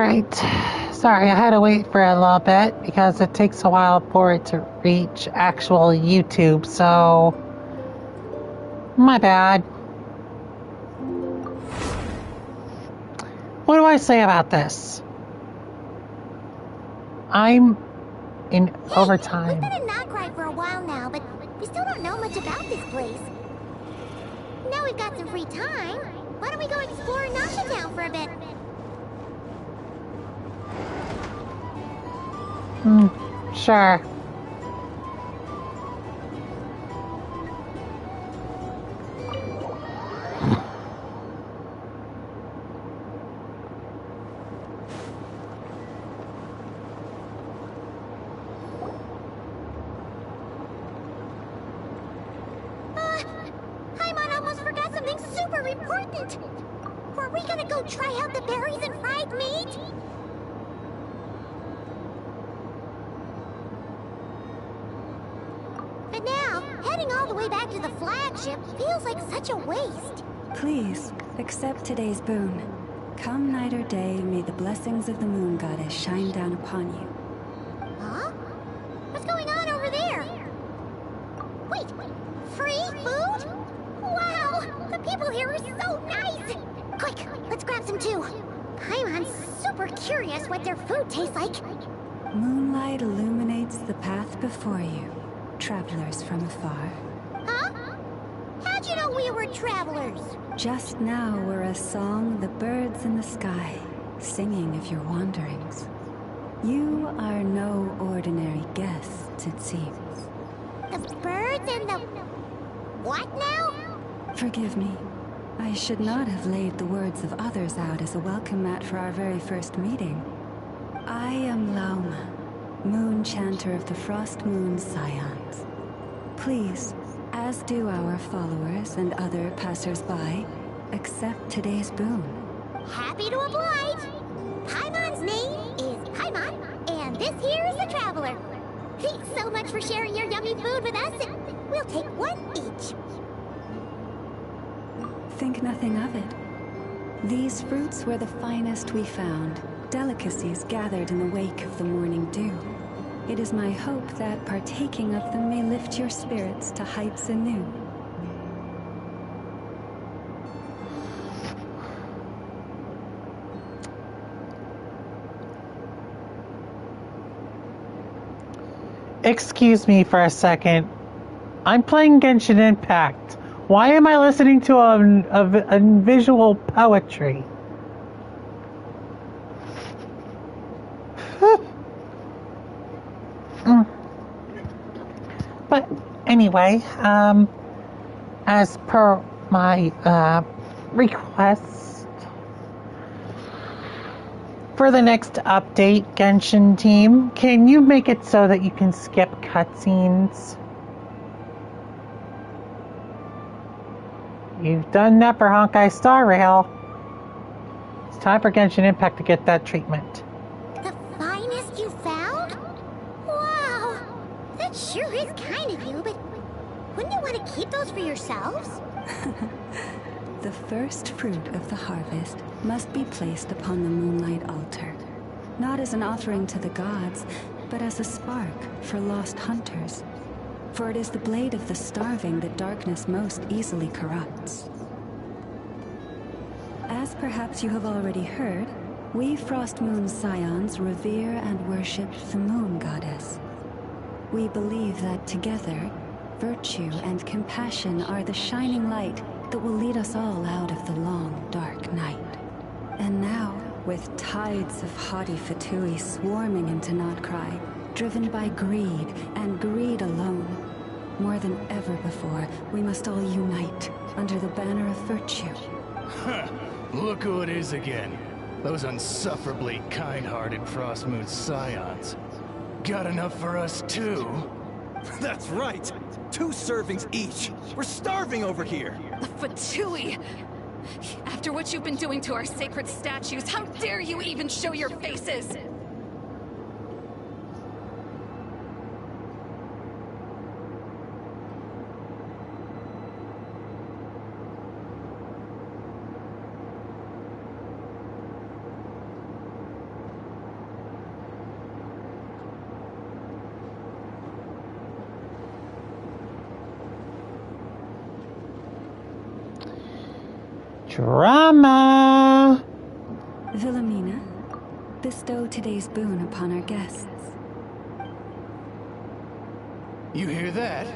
Alright. Sorry, I had to wait for a little bit because it takes a while for it to reach actual YouTube, so my bad. What do I say about this? I'm in overtime. We've been in Knockright for a while now, but we still don't know much about this place. Now we've got some free time. Why don't we go explore Nasha Town for a bit? Sure. Paimon almost forgot something super important. Were we gonna go try out the berries and fried meat? But now, heading all the way back to the flagship feels like such a waste. Please, accept today's boon. Come night or day, may the blessings of the moon goddess shine down upon you. Huh? What's going on over there? Wait, free food? Wow, the people here are so nice! Quick, let's grab some too. Paimon's super curious what their food tastes like. Moonlight illuminates the path before you, travelers from afar. Huh? How'd you know we were travelers? Just now were a song the birds in the sky, singing of your wanderings. You are no ordinary guests, it seems. The birds and the... what now? Forgive me. I should not have laid the words of others out as a welcome mat for our very first meeting. I am Lauma, moon chanter of the Frost Moon Scions. Please, as do our followers and other passers-by, accept today's boon. Happy to oblige! Paimon's name is Paimon, and this here is the Traveler. Thanks so much for sharing your yummy food with us. We'll take one each. Think nothing of it. These fruits were the finest we found, delicacies gathered in the wake of the morning dew. It is my hope that partaking of them may lift your spirits to heights anew. Excuse me for a second. I'm playing Genshin Impact. Why am I listening to a visual poetry? But anyway, as per my request for the next update, Genshin team, can you make it so that you can skip cutscenes? You've done that for Honkai Star Rail. It's time for Genshin Impact to get that treatment. The finest you found? Wow! That sure is kind of you, but wouldn't you want to keep those for yourselves? The first fruit of the harvest must be placed upon the moonlight altar. Not as an offering to the gods, but as a spark for lost hunters. For it is the blade of the starving that darkness most easily corrupts. As perhaps you have already heard, we Frost Moon Scions revere and worship the moon goddess. We believe that together, virtue and compassion are the shining light that will lead us all out of the long, dark night. And now, with tides of haughty Fatui swarming into Knockcry, driven by greed, and greed alone, more than ever before, we must all unite under the banner of virtue. Look who it is again. Those unsufferably kind-hearted Frost Moon Scions. Got enough for us too? That's right! 2 servings each! We're starving over here! Fatui! After what you've been doing to our sacred statues, how dare you even show your faces? Drama! Wilhelmina, bestow today's boon upon our guests. You hear that?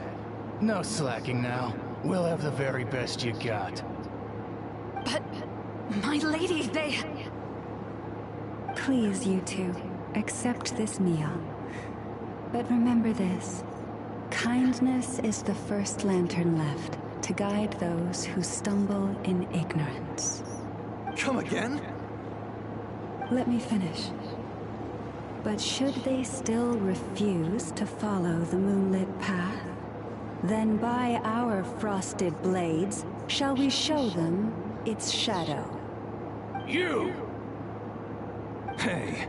No slacking now. We'll have the very best you got. But, my lady, they... Please, you two, accept this meal. But remember this. Kindness is the first lantern left to guide those who stumble in ignorance. Come again? Let me finish. But should they still refuse to follow the moonlit path, then by our frosted blades shall we show them its shadow. You! Hey,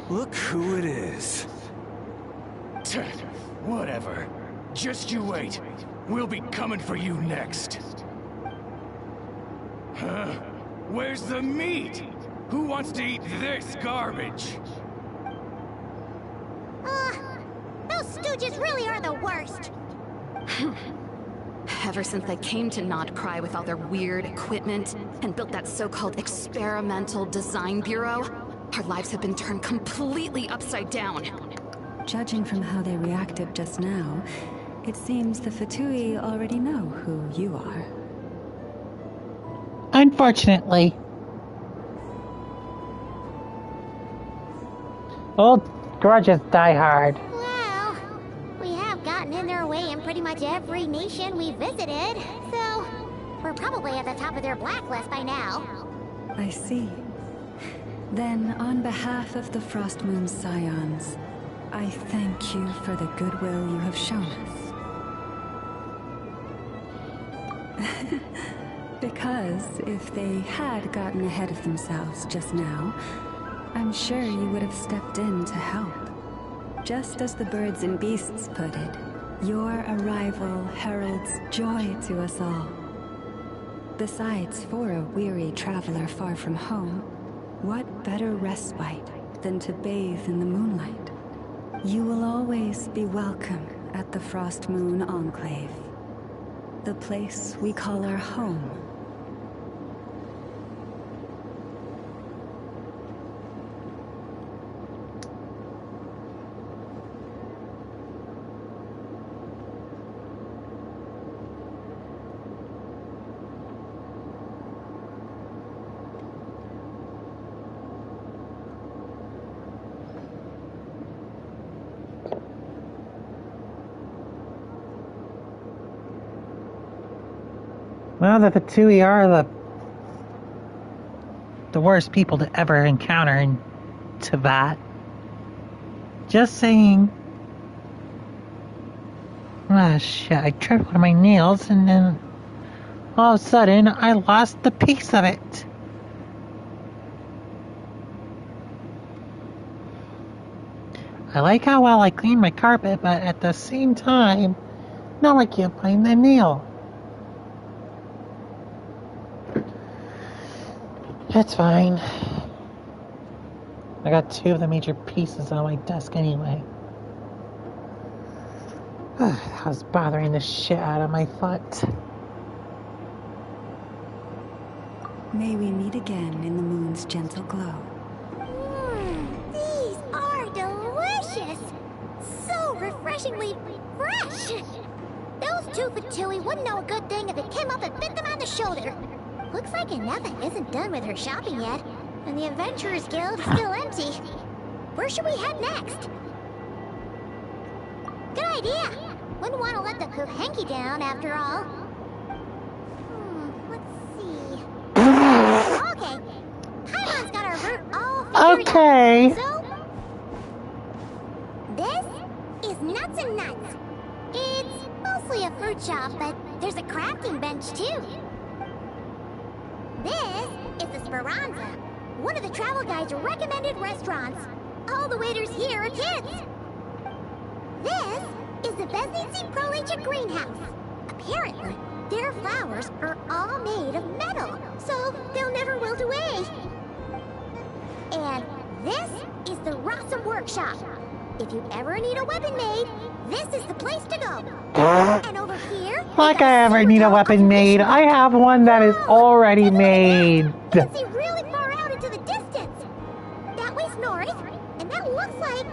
look who it is. Whatever. Just you wait. We'll be coming for you next. Huh? Where's the meat? Who wants to eat this garbage? Those stooges really are the worst. Ever since they came to Nodcry with all their weird equipment and built that so-called experimental design bureau, our lives have been turned completely upside down. Judging from how they reacted just now, it seems the Fatui already know who you are. Unfortunately. Old grudges die hard. Well, we have gotten in their way in pretty much every nation we visited, so we're probably at the top of their blacklist by now. I see. Then, on behalf of the Frostmoon Scions, I thank you for the goodwill you have shown us. Because if they had gotten ahead of themselves just now, I'm sure you would have stepped in to help. Just as the birds and beasts put it, your arrival heralds joy to us all. Besides, for a weary traveler far from home, what better respite than to bathe in the moonlight? You will always be welcome at the Frostmoon Enclave, the place we call our home. Well, the Fatui are the worst people to ever encounter in Tibet. Just saying. Ah, shit, I tripped one of my nails and then all of a sudden I lost the piece of it. I like how well I cleaned my carpet, but at the same time, now I can't find the nail. That's fine. I got two of the major pieces on my desk anyway. That was bothering the shit out of my foot. May we meet again in the moon's gentle glow. These are delicious! So refreshingly fresh! Those two Fatui wouldn't know a good thing if it came up and bit them on the shoulder. Looks like Anetha isn't done with her shopping yet, and the Adventurers Guild is still empty. Where should we head next? Good idea! Wouldn't want to let the Kuhenki down, after all. Let's see. Okay. Paimon's got our route all figured Okay. out. So, this is Nuts and Nuts. It's mostly a fruit shop, but there's a crafting bench, too. This is the Speranza, one of the travel guide's recommended restaurants. All the waiters here are kids. This is the Vesnici Prolegia greenhouse. Apparently, their flowers are all made of metal, so they'll never wilt away. And this is the Rossum workshop. If you ever need a weapon made, this is the place to go. And over here... Like I ever need a weapon made. I have one that is already made. You can see really far out into the distance. That way's north, and that looks like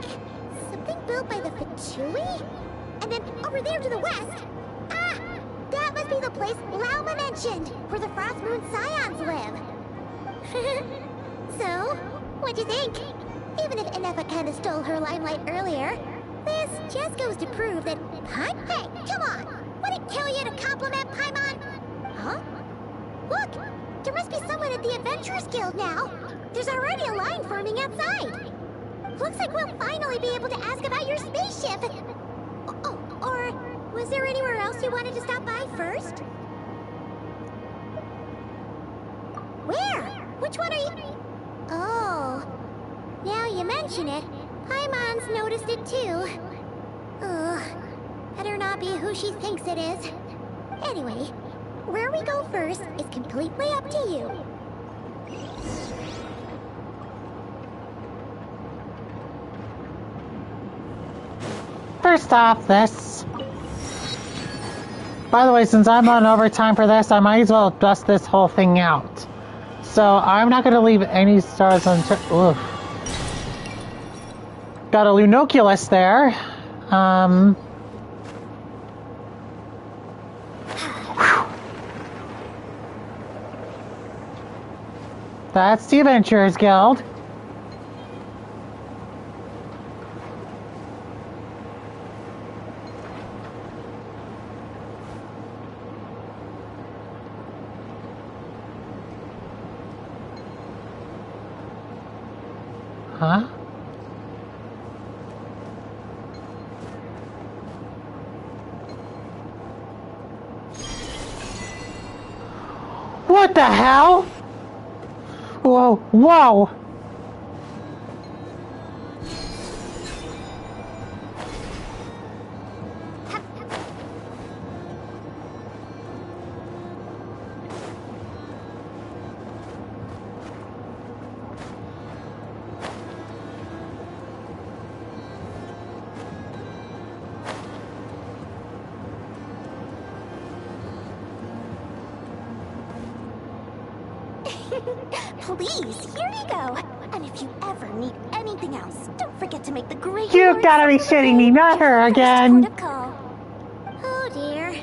something built by the Fatui? And then over there to the west, that must be the place Lauma mentioned, where the Frost Moon Scions live. So, what'd you think? Even if Enefa kinda stole her limelight earlier, this just goes to prove that Hey, come on! Would it kill you to compliment Paimon? Huh? Look! There must be someone at the Adventurers Guild now! There's already a line forming outside! Looks like we'll finally be able to ask about your spaceship! Oh, or was there anywhere else you wanted to stop by first? Where? Which one are you... Oh... Now you mention it, Paimon's noticed it too. Ugh, better not be who she thinks it is. Anyway, where we go first is completely up to you. First off, this. By the way, since I'm on overtime for this, I might as well dust this whole thing out. So I'm not going to leave any stars unturned. Ugh. Got a Lunoculus there. That's the Adventurers Guild. Huh? What the hell? Whoa, whoa! Please, here you go. And if you ever need anything else, don't forget to make the great... You've gotta be shitting me, not her again! Oh dear.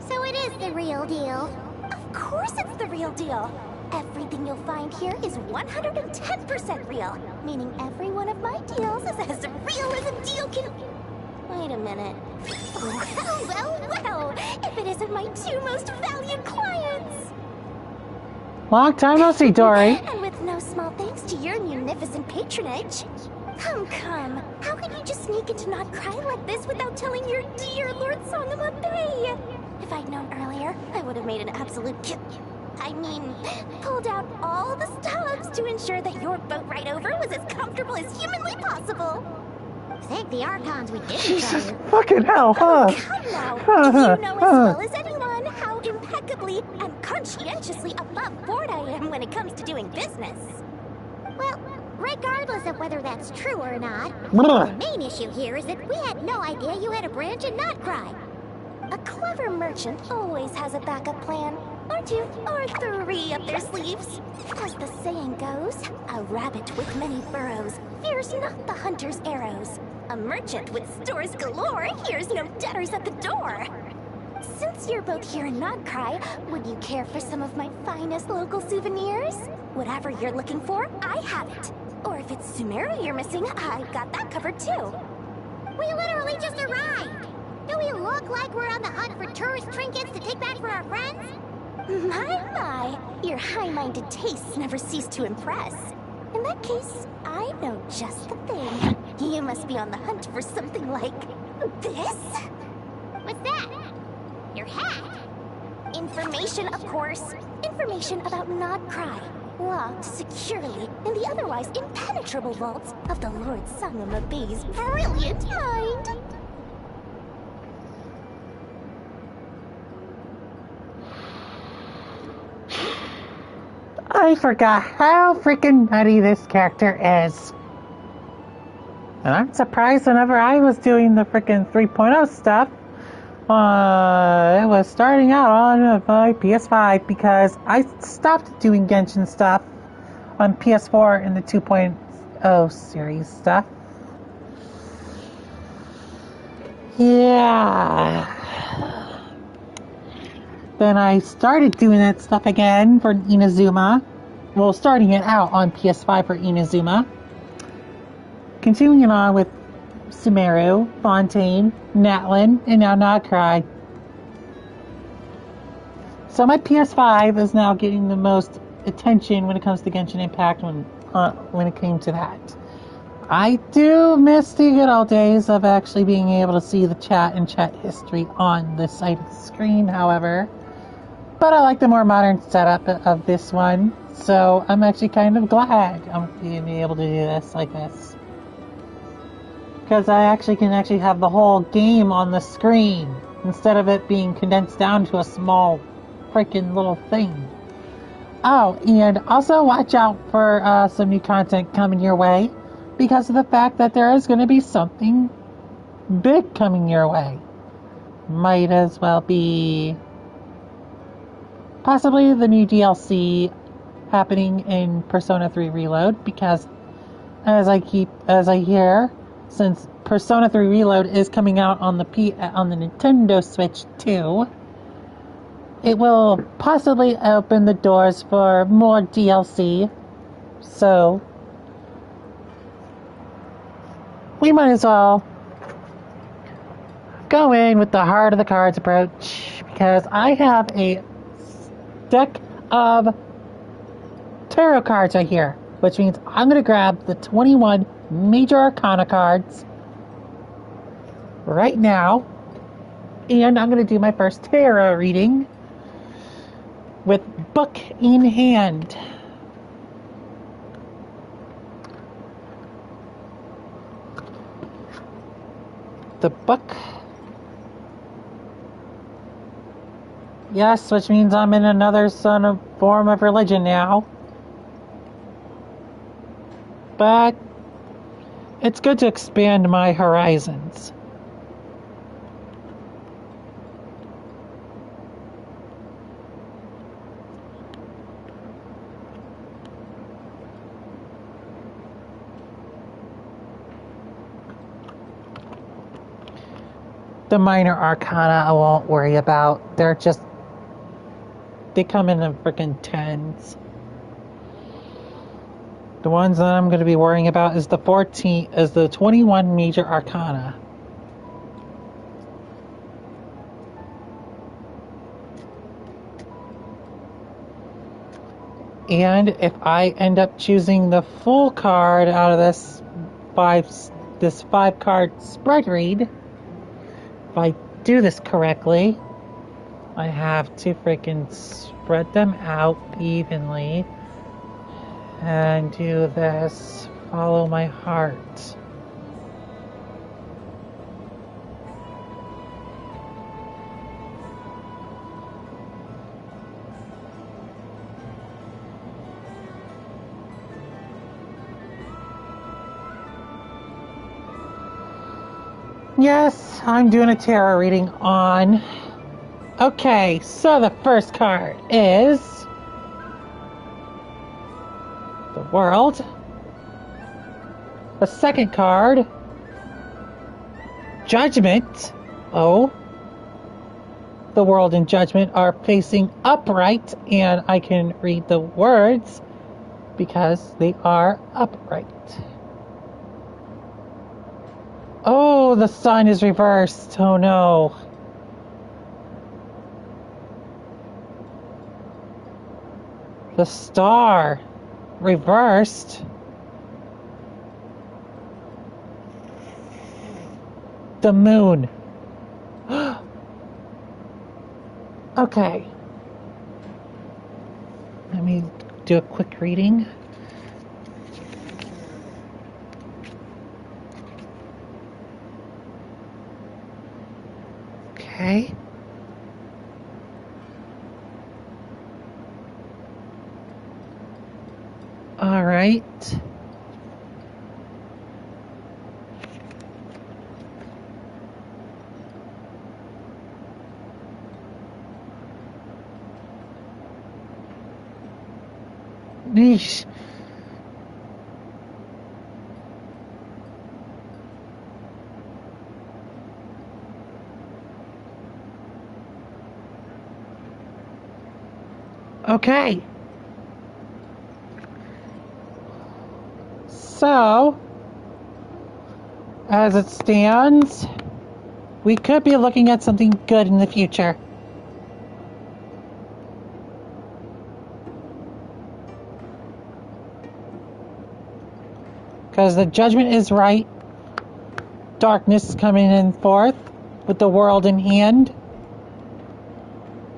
So it is the real deal. Of course it's the real deal. Everything you'll find here is 110% real. Meaning every one of my deals is as real as a deal can... Wait a minute. Well, if it isn't my two most valued clients. Long time no see, Dory. And with no small thanks to your munificent patronage. Come. How could you just sneak into Not Cry like this without telling your dear Lord Sangama Bay? If I'd known earlier, I would have made an absolute pulled out all the stops to ensure that your boat ride over was as comfortable as humanly possible. Thank the Archons we didn't Jesus fucking hell, huh? Oh, come now. You know as well as anyone how impeccably and conscientiously above board I am when it comes to doing business. Well, regardless of whether that's true or not, the main issue here is that we had no idea you had a branch in Notcry. A clever merchant always has a backup plan, or two, or three up their sleeves. As the saying goes, a rabbit with many burrows fears not the hunter's arrows. A merchant with stores galore hears no debtors at the door. Since you're both here in Notcry, would you care for some of my finest local souvenirs? Whatever you're looking for, I have it. Or if it's Sumeru you're missing, I've got that covered too. We literally just arrived. Do we look like we're on the hunt for tourist trinkets to take back for our friends? My, your high-minded tastes never cease to impress. In that case, I know just the thing. You must be on the hunt for something like this? What's that? Your hat? Information, of course. Information about Notcry. Locked securely in the otherwise impenetrable vaults of the Lord Sangama Bay's brilliant mind. I forgot how freaking nutty this character is. And I'm surprised whenever I was doing the freaking 3.0 stuff, it was starting out on my PS5 because I stopped doing Genshin stuff on PS4 in the 2.0 series stuff. Yeah. Then I started doing that stuff again for Inazuma. Well, starting it out on PS5 for Inazuma. Continuing on with Sumeru, Fontaine, Natlin, and now Nodcry. So my PS5 is now getting the most attention when it comes to Genshin Impact when it came to that. I do miss the good old days of actually being able to see the chat and chat history on this side of the screen, however. But I like the more modern setup of this one, so I'm actually kind of glad I'm being able to do this like this. Because I can have the whole game on the screen, instead of it being condensed down to a small freaking little thing. Oh, and also watch out for some new content coming your way, because of the fact that there is going to be something big coming your way. Might as well be possibly the new DLC happening in Persona 3 Reload, because as I hear, since Persona 3 Reload is coming out on the Nintendo Switch too, it will possibly open the doors for more DLC. So we might as well go in with the heart of the cards approach, because I have a deck of tarot cards right here, which means I'm going to grab the 21 major arcana cards right now, and I'm going to do my first tarot reading with book in hand. The book. Yes, which means I'm in another form of religion now. But it's good to expand my horizons. The minor arcana I won't worry about. They come in the freaking tens. The ones that I'm going to be worrying about is the 21 major arcana. And if I end up choosing the full card out of this five card spread read, if I do this correctly, I have to freaking spread them out evenly and do this, follow my heart. Yes, I'm doing a tarot reading on. Okay, so the first card is the World. The second card, Judgment. Oh, the World and Judgment are facing upright, and I can read the words because they are upright. Oh, the sun is reversed. Oh no. The star reversed. The moon. Okay. Let me do a quick reading. Okay. All right. Yeesh. Okay. So, as it stands, we could be looking at something good in the future. Because the judgment is right. Darkness is coming in forth with the world in hand.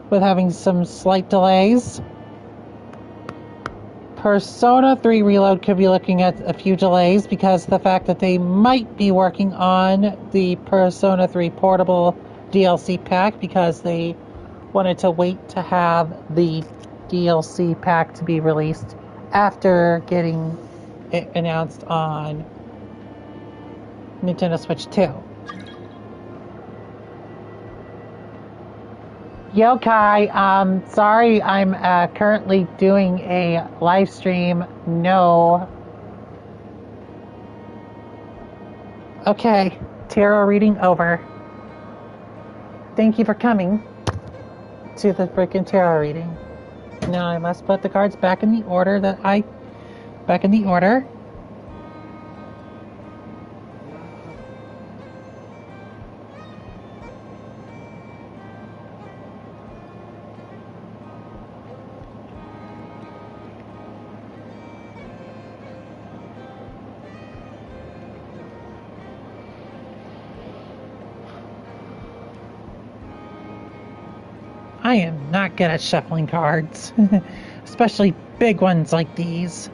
With having some slight delays. Persona 3 Reload could be looking at a few delays because of the fact that they might be working on the Persona 3 Portable DLC pack because they wanted to wait to have the DLC pack to be released after getting it announced on Nintendo Switch 2. Yo, Kai, sorry, I'm currently doing a live stream. No. Okay, tarot reading over. Thank you for coming to the freaking tarot reading. Now I must put the cards back in the order back in the order. I am not good at shuffling cards, especially big ones like these.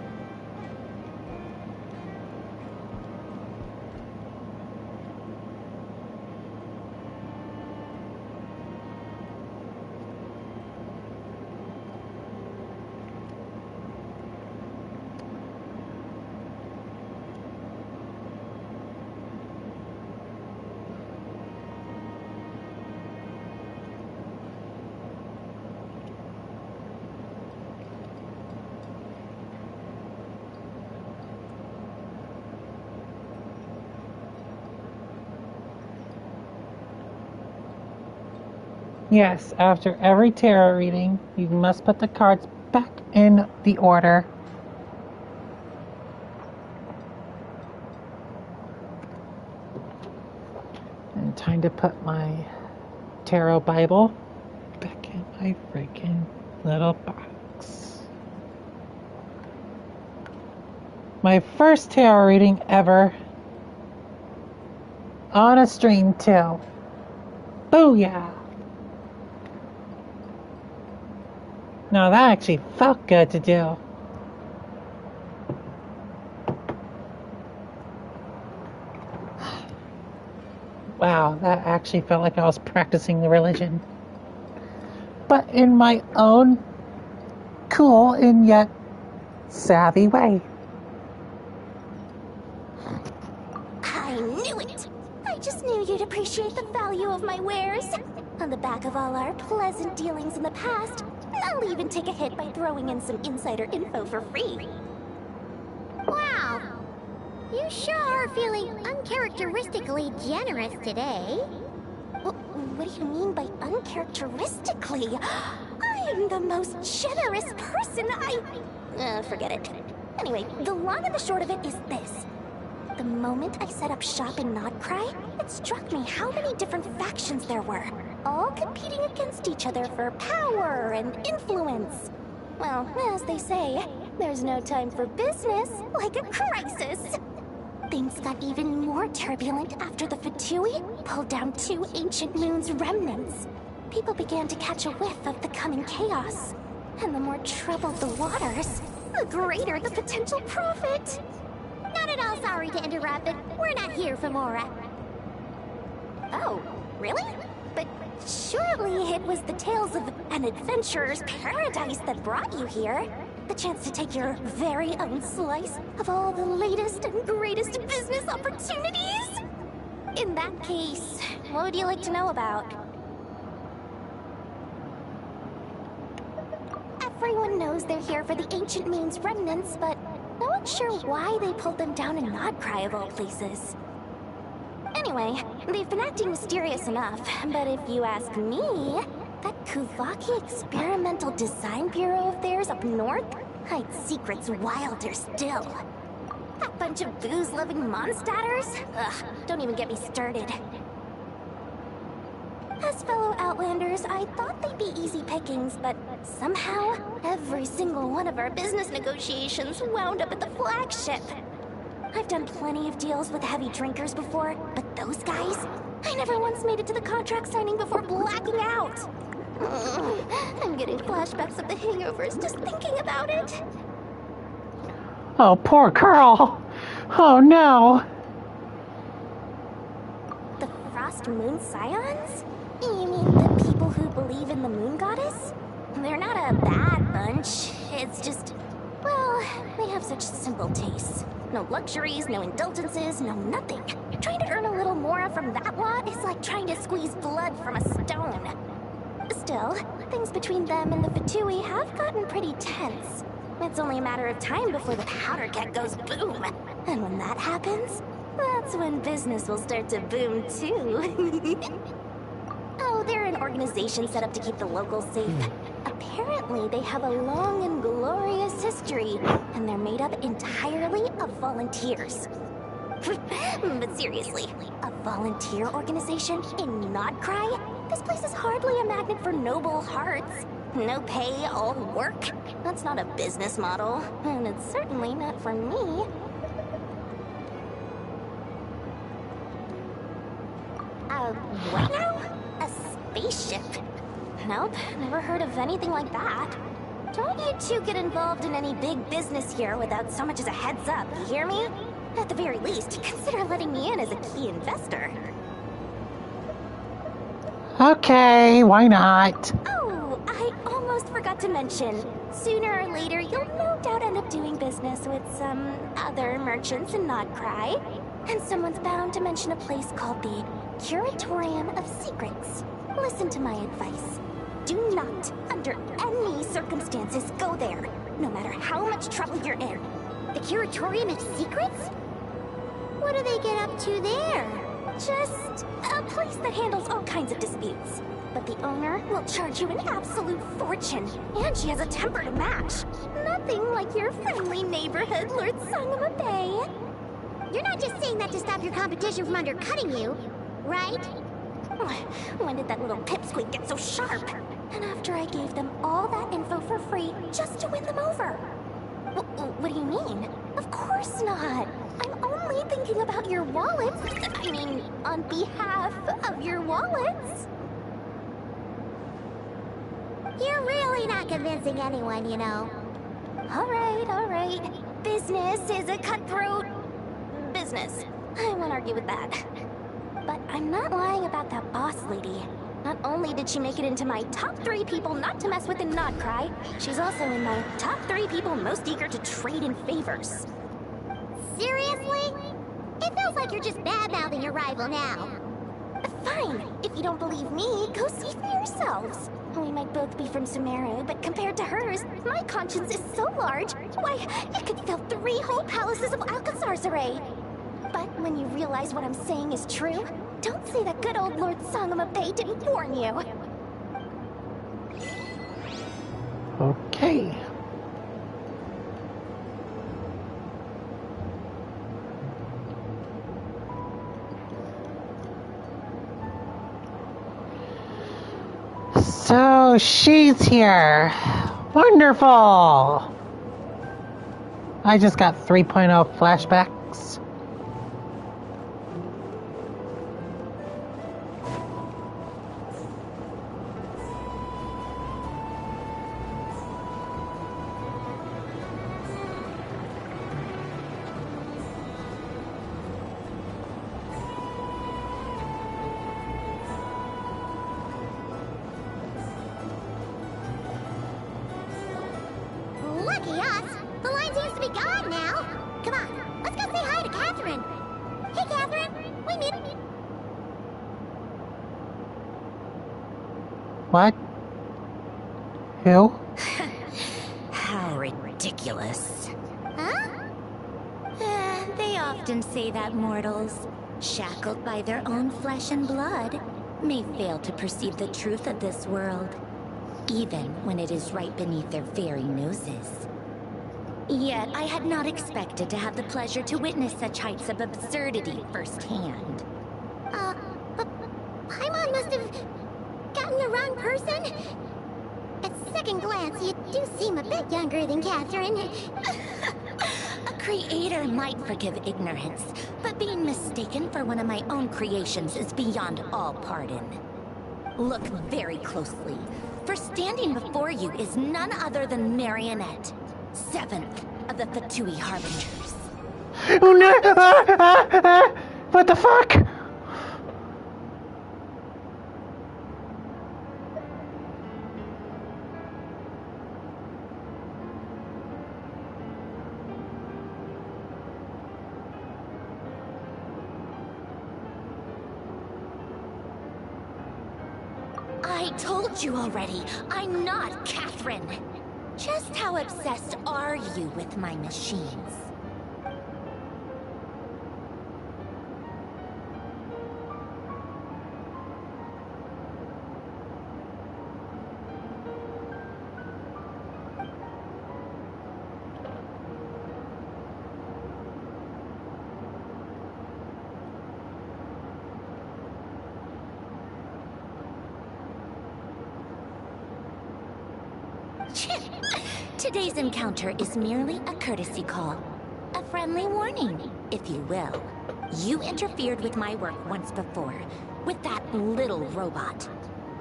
Yes, after every tarot reading, you must put the cards back in the order. And time to put my tarot Bible back in my freaking little box. My first tarot reading ever on a stream too. Booyah! No, that actually felt good to do. Wow, that actually felt like I was practicing the religion. But in my own cool and yet savvy way. I knew it! I just knew you'd appreciate the value of my wares. On the back of all our pleasant dealings in the past, I'll even take a hit by throwing in some insider info for free. Wow! You sure are feeling uncharacteristically generous today. What do you mean by uncharacteristically? I'm the most generous person forget it. Anyway, the long and the short of it is this. The moment I set up shop in Notcry, it struck me how many different factions there were, all competing against each other for power and influence. Well, as they say, there's no time for business like a crisis. Things got even more turbulent after the Fatui pulled down 2 ancient moon's remnants. People began to catch a whiff of the coming chaos. And the more troubled the waters, the greater the potential profit. Not at all sorry to interrupt, but we're not here for more. Oh, really? But surely it was the tales of an adventurer's paradise that brought you here. The chance to take your very own slice of all the latest and greatest business opportunities? In that case, what would you like to know about? Everyone knows knows they're here for the ancient moon's remnants, but no one's sure why they pulled them down in Nodcry of all places. Anyway, they've been acting mysterious enough, but if you ask me, that Kuvaki Experimental Design Bureau of theirs up north hides secrets wilder still. That bunch of booze-loving monstatters? Ugh, don't even get me started. As fellow Outlanders, I thought they'd be easy pickings, but somehow, every single one of our business negotiations wound up at the flagship. I've done plenty of deals with heavy drinkers before, but those guys? I never once made it to the contract signing before blacking out. I'm getting flashbacks of the hangovers just thinking about it. Oh, poor girl. Oh, no. The Frost Moon Scions? You mean the people who believe in the Moon Goddess? They're not a bad bunch. It's just, well, they have such simple tastes. No luxuries, no indulgences, no nothing. Trying to earn a little more from that lot is like trying to squeeze blood from a stone. Still, things between them and the Fatui have gotten pretty tense. It's only a matter of time before the powder keg goes boom. And when that happens, that's when business will start to boom too. Oh, they're an organization set up to keep the locals safe. Apparently, they have a long and glorious history, and they're made up entirely of volunteers. But seriously, a volunteer organization in Nodcry? This place is hardly a magnet for noble hearts. No pay, all work. That's not a business model, and it's certainly not for me. What now? A spaceship? Nope, never heard of anything like that. Don't you two get involved in any big business here without so much as a heads up, you hear me? At the very least, consider letting me in as a key investor. Okay, why not? Oh, I almost forgot to mention. Sooner or later, you'll no doubt end up doing business with some other merchants in Nodcry. And someone's bound to mention a place called the Curatorium of Secrets. Listen to my advice. Do not, under any circumstances, go there, no matter how much trouble you're in. The Curatorium of Secrets? What do they get up to there? Just a place that handles all kinds of disputes. But the owner will charge you an absolute fortune, and she has a temper to match. Nothing like your friendly neighborhood, Lord Sangama Bay. You're not just saying that to stop your competition from undercutting you, right? When did that little pipsqueak get so sharp? And after I gave them all that info for free just to win them over. What do you mean? Of course not. I'm only thinking about your wallets. I mean, on behalf of your wallets. You're really not convincing anyone, you know. All right. Business is a cutthroat business. I won't argue with that. But I'm not lying about that boss lady. Not only did she make it into my top 3 people not to mess with in Nodcry, she's also in my top 3 people most eager to trade in favors. Seriously? It feels like you're just bad-mouthing your rival now. Fine. If you don't believe me, go see for yourselves. We might both be from Sumeru, but compared to hers, my conscience is so large, why, it could fill 3 whole palaces of Alcazar's array. But when you realize what I'm saying is true, don't say that good old Lord Sangama Bay didn't warn you. Okay. So she's here. Wonderful. I just got 3.0 flashbacks. Lucky us! The line seems to be gone now. Come on, let's go say hi to Catherine. Hey, Catherine, we meet. What? Who? ridiculous. Huh? They often say that mortals, shackled by their own flesh and blood, may fail to perceive the truth of this world, even when it is right beneath their very noses. Yet I had not expected to have the pleasure to witness such heights of absurdity firsthand. But Paimon must have gotten the wrong person? At second glance, you do seem a bit younger than Catherine. A creator might forgive ignorance, but being mistaken for one of my own creations is beyond all pardon. Look very closely, for standing before you is none other than Marionette, 7th of the Fatui Harbingers. Oh no! What the fuck? I told you already, I'm not Catherine. Just how obsessed are you with my machines? Today's encounter is merely a courtesy call. A friendly warning, if you will. You interfered with my work once before, with that little robot.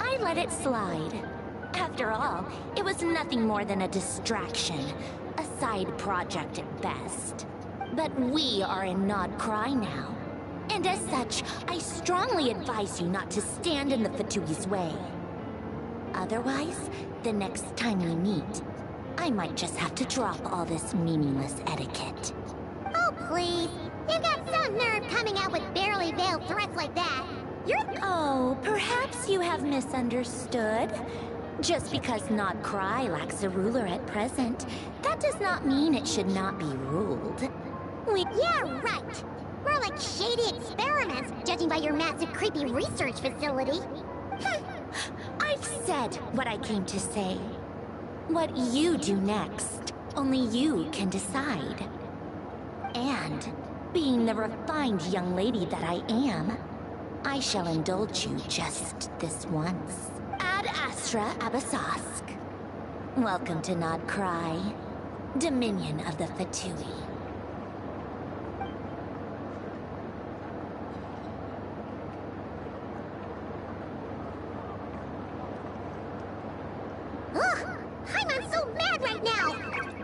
I let it slide. After all, it was nothing more than a distraction, a side project at best. But we are in Nod Cry now. And as such, I strongly advise you not to stand in the Fatui's way. Otherwise, the next time we meet, I might just have to drop all this meaningless etiquette. Oh, please. You got some nerve coming out with barely veiled threats like that. You're... Oh, perhaps you have misunderstood. Just because Nod Cry lacks a ruler at present, that does not mean it should not be ruled. Yeah, right. More like shady experiments, judging by your massive creepy research facility. I've said what I came to say. What you do next, only you can decide. And, being the refined young lady that I am, I shall indulge you just this once. Ad Astra Abyssosque. Welcome to Nod Cry, Dominion of the Fatui. I'm so mad right now!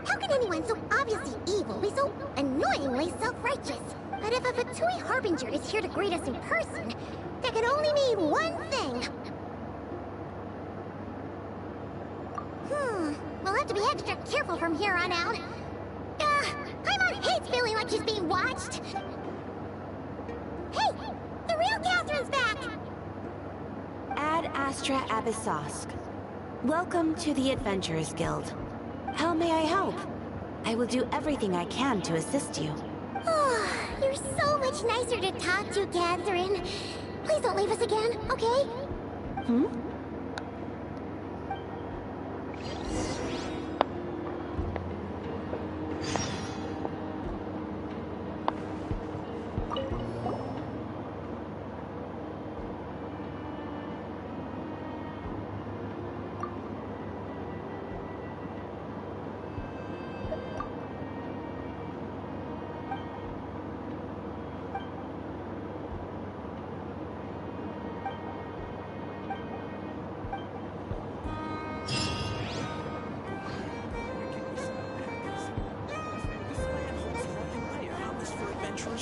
How can anyone so obviously evil be so annoyingly self-righteous? But if a Fatui Harbinger is here to greet us in person, that can only mean one thing. We'll have to be extra careful from here on out. Paimon hates feeling like she's being watched. Hey! The real Catherine's back! Ad Astra Abyssosque. Welcome to the Adventurers Guild. How may I help? I will do everything I can to assist you. You're so much nicer to talk to, Catherine. Please don't leave us again, okay?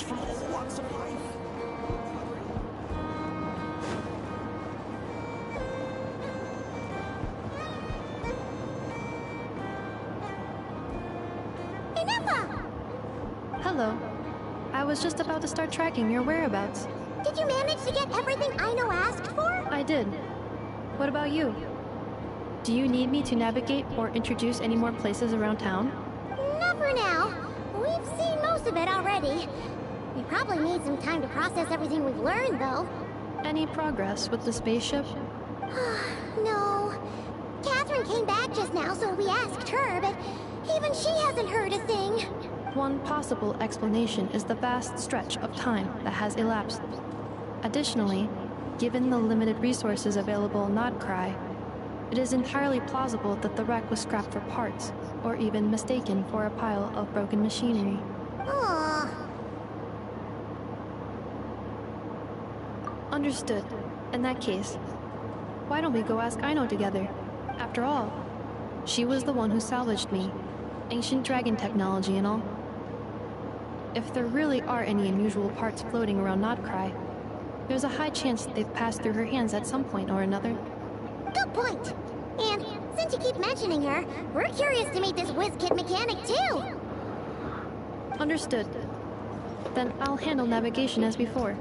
From all walks of life. Hello. I was just about to start tracking your whereabouts. Did you manage to get everything Aino asked for? I did. What about you? Do you need me to navigate or introduce any more places around town? enough for now. We've seen most of it already. We probably need some time to process everything we've learned, though. Any progress with the spaceship? No. Catherine came back just now, so we asked her, but even she hasn't heard a thing. One possible explanation is the vast stretch of time that has elapsed. Additionally, given the limited resources available in Nodcry, it is entirely plausible that the wreck was scrapped for parts, or even mistaken for a pile of broken machinery. Aww. Understood. In that case, why don't we go ask Aino together? After all, she was the one who salvaged me. Ancient dragon technology and all. If there really are any unusual parts floating around Nodcry, there's a high chance that they've passed through her hands at some point or another. Good point. And since you keep mentioning her, we're curious to meet this whiz-kid mechanic too. Understood. Then I'll handle navigation as before.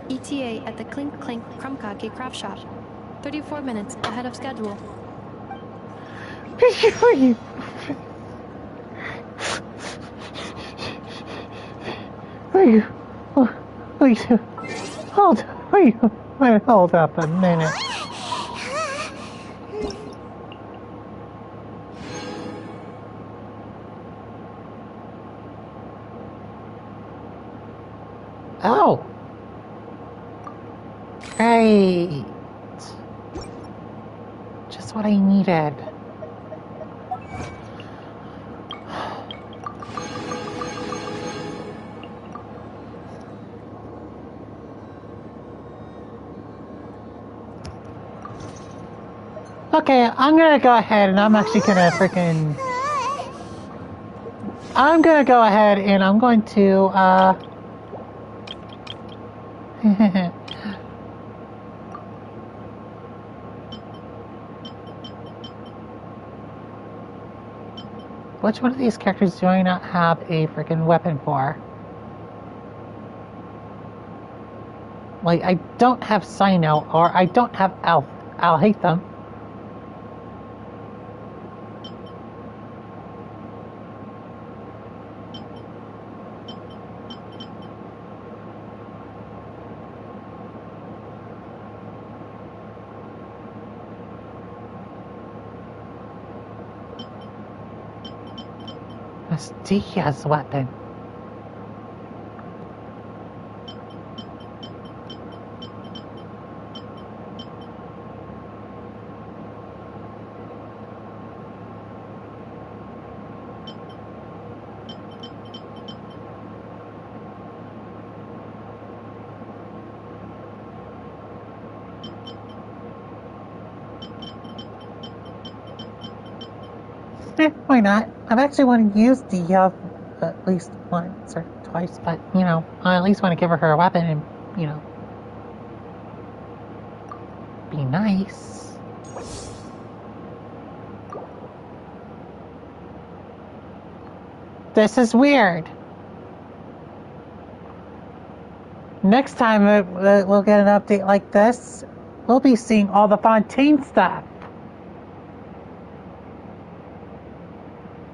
ETA at the Clink Clink Krumkake craft shop. 34 minutes ahead of schedule. Hold up a minute. Oh. Great. Just what I needed. Okay, I'm gonna go ahead and I'm actually gonna freaking... I'm gonna go ahead and I'm going to, which one of these characters do I not have a freaking weapon for? Like, I don't have Sino, or I don't have Al. I'll hate them. Dia's weapon. Why not? I've actually wanted to use Dia at least once or twice, but, you know, I at least want to give her a weapon and, you know, be nice. This is weird. Next time we'll get an update like this, we'll be seeing all the Fontaine stuff.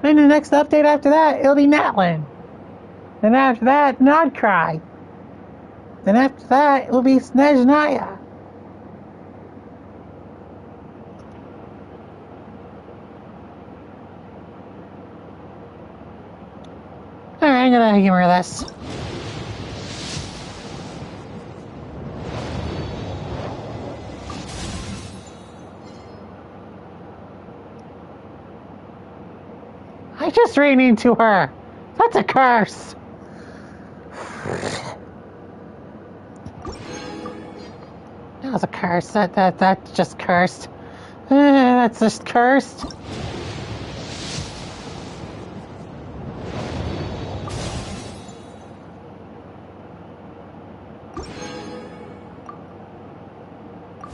Then the next update after that, it'll be Natlin. Then after that, Nodcry. Then after that, it'll be Snezhnaya. Alright, I'm gonna humor this. I just ran into her. That's a curse. That was a curse. That's just cursed. That's just cursed.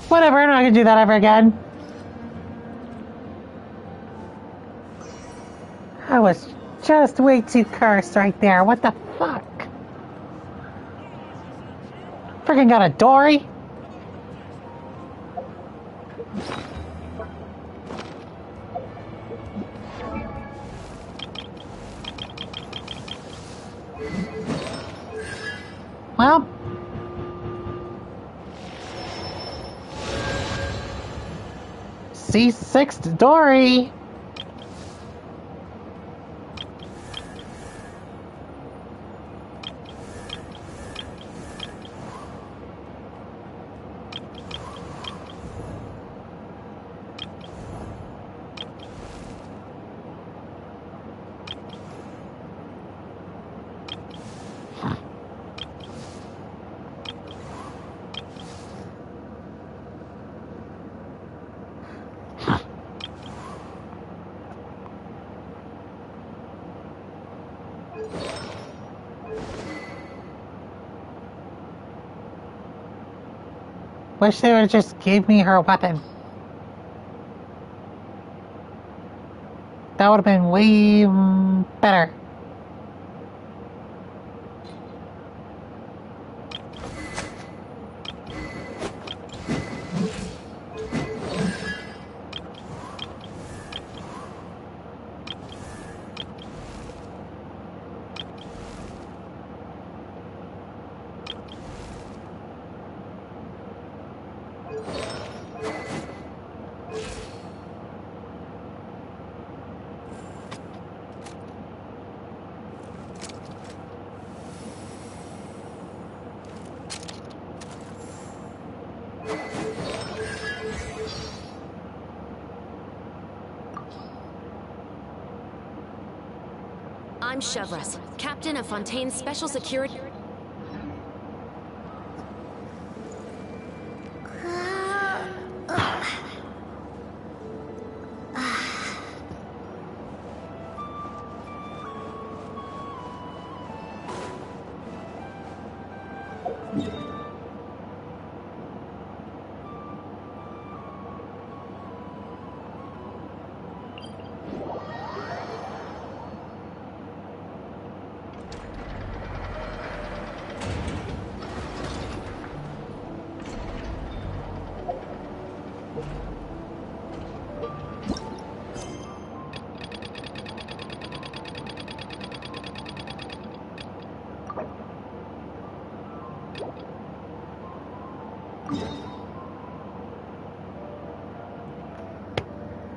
Whatever, I'm not gonna do that ever again. I was just way too cursed right there. What the fuck? Freaking got a Dory? Well. C6 Dory. Wish they would just give me her weapon. That would have been way better. I'm Chevres, captain of Fontaine's Special Security...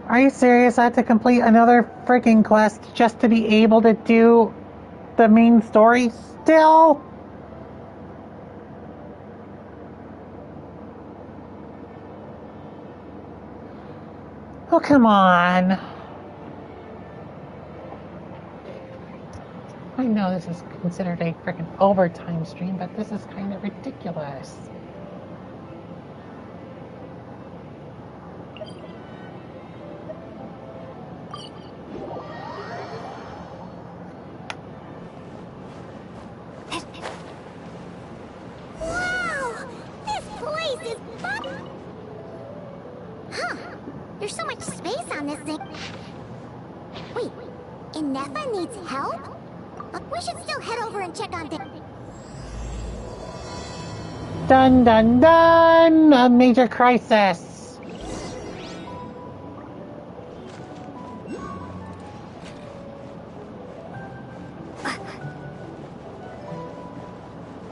Are you serious? I have to complete another freaking quest just to be able to do the main story still? Oh, come on. I know this is considered a freaking overtime stream, but this is kind of ridiculous. Dun dun dun! A major crisis!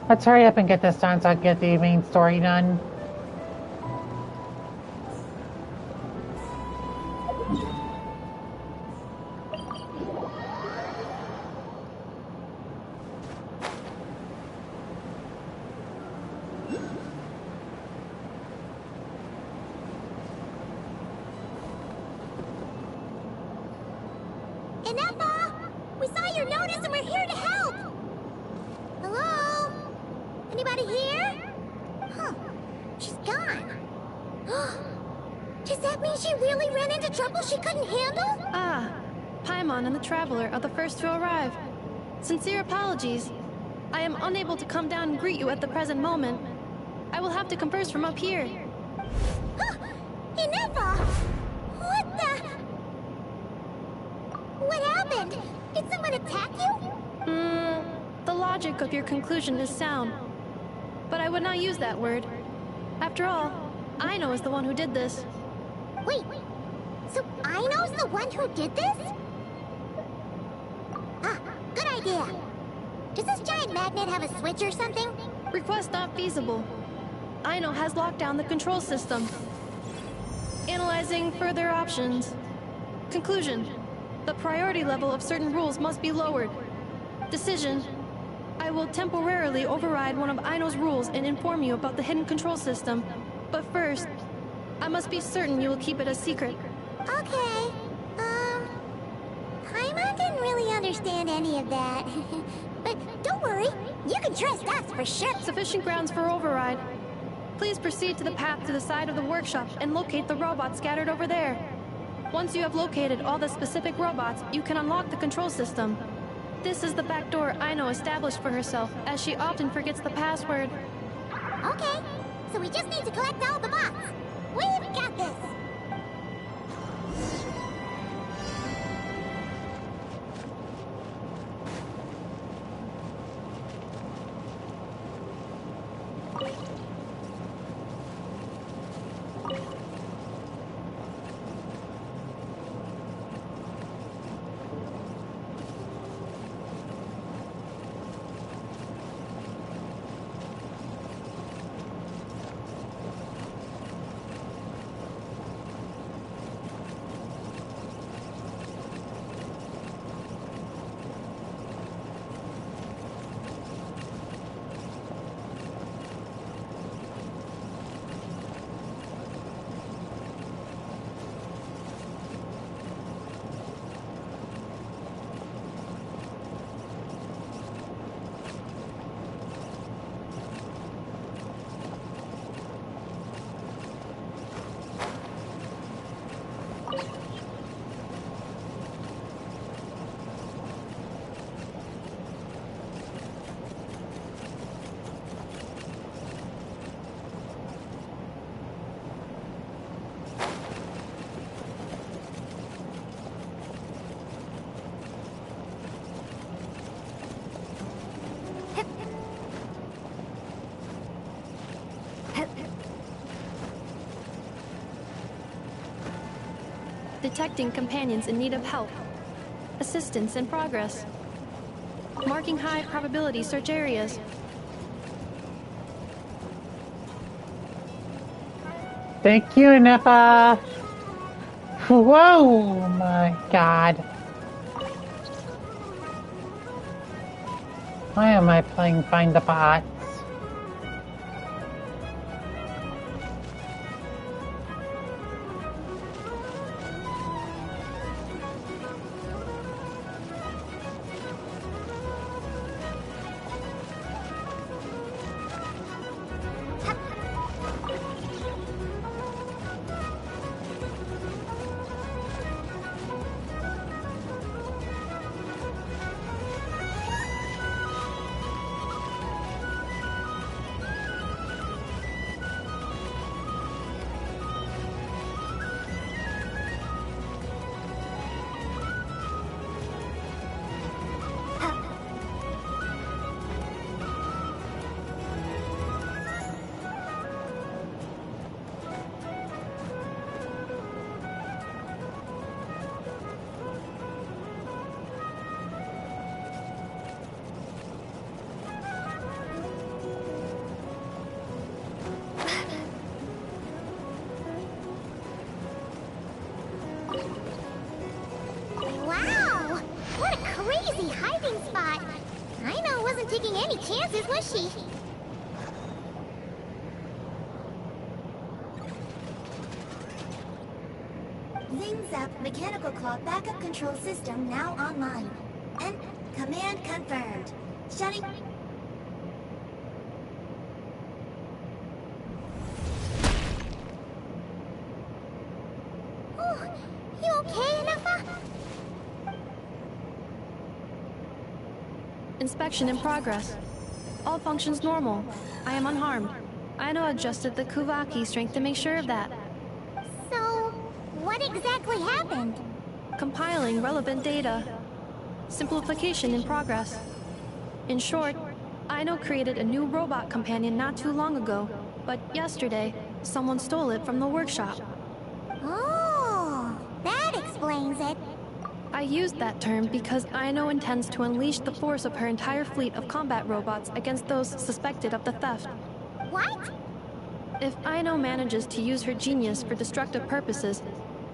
Let's hurry up and get this done so I can get the main story done. Sincere apologies. I am unable to come down and greet you at the present moment. I will have to converse from up here. Inepa! What the... What happened? Did someone attack you? The logic of your conclusion is sound. But I would not use that word. After all, Aino is the one who did this. Wait, so Aino's the one who did this? Good idea. Does this giant magnet have a switch or something? Request not feasible. Aino has locked down the control system. Analyzing further options. Conclusion. The priority level of certain rules must be lowered. Decision. I will temporarily override one of Aino's rules and inform you about the hidden control system. But first, I must be certain you will keep it a secret. Okay. Paimon didn't really understand any of that. But don't worry, you can trust us for sure. Sufficient grounds for override. Please proceed to the path to the side of the workshop and locate the robots scattered over there. Once you have located all the specific robots, you can unlock the control system. This is the back door Aino established for herself, as she often forgets the password. Okay, so we just need to collect all the bots. We've got this. Detecting companions in need of help. Assistance in progress. Marking high probability search areas. Thank you, Nippa. Whoa, my God. Why am I playing Find the Bots? Wow! What a crazy hiding spot! Aino wasn't taking any chances, was she? Zing Zap mechanical claw backup control system now online. And command confirmed. Shutting. Oh, you okay, Anafa? Inspection in progress. All functions normal. I am unharmed. Aino adjusted the Kuvaki strength to make sure of that. So, what exactly happened? Compiling relevant data. Simplification in progress. In short, Aino created a new robot companion not too long ago, but yesterday, someone stole it from the workshop. Oh, that explains it. I used that term because Aino intends to unleash the force of her entire fleet of combat robots against those suspected of the theft. What? If Aino manages to use her genius for destructive purposes,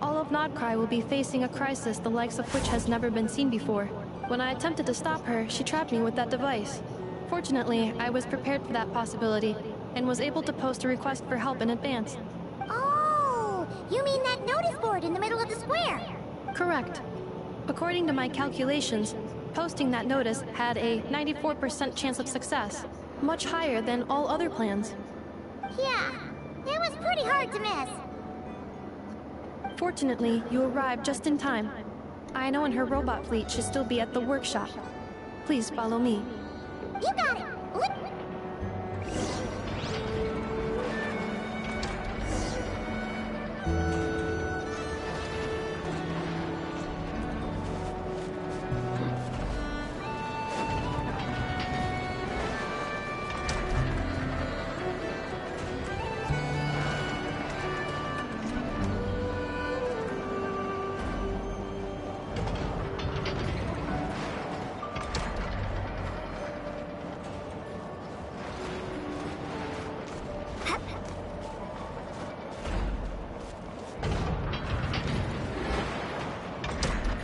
all of Nodcry will be facing a crisis the likes of which has never been seen before. When I attempted to stop her, she trapped me with that device. Fortunately, I was prepared for that possibility and was able to post a request for help in advance. Oh, you mean that notice board in the middle of the square? Correct. According to my calculations, posting that notice had a 94% chance of success, much higher than all other plans. Yeah, it was pretty hard to miss. Fortunately, you arrived just in time. Aino and her robot fleet should still be at the workshop. Please follow me. You got it. Look.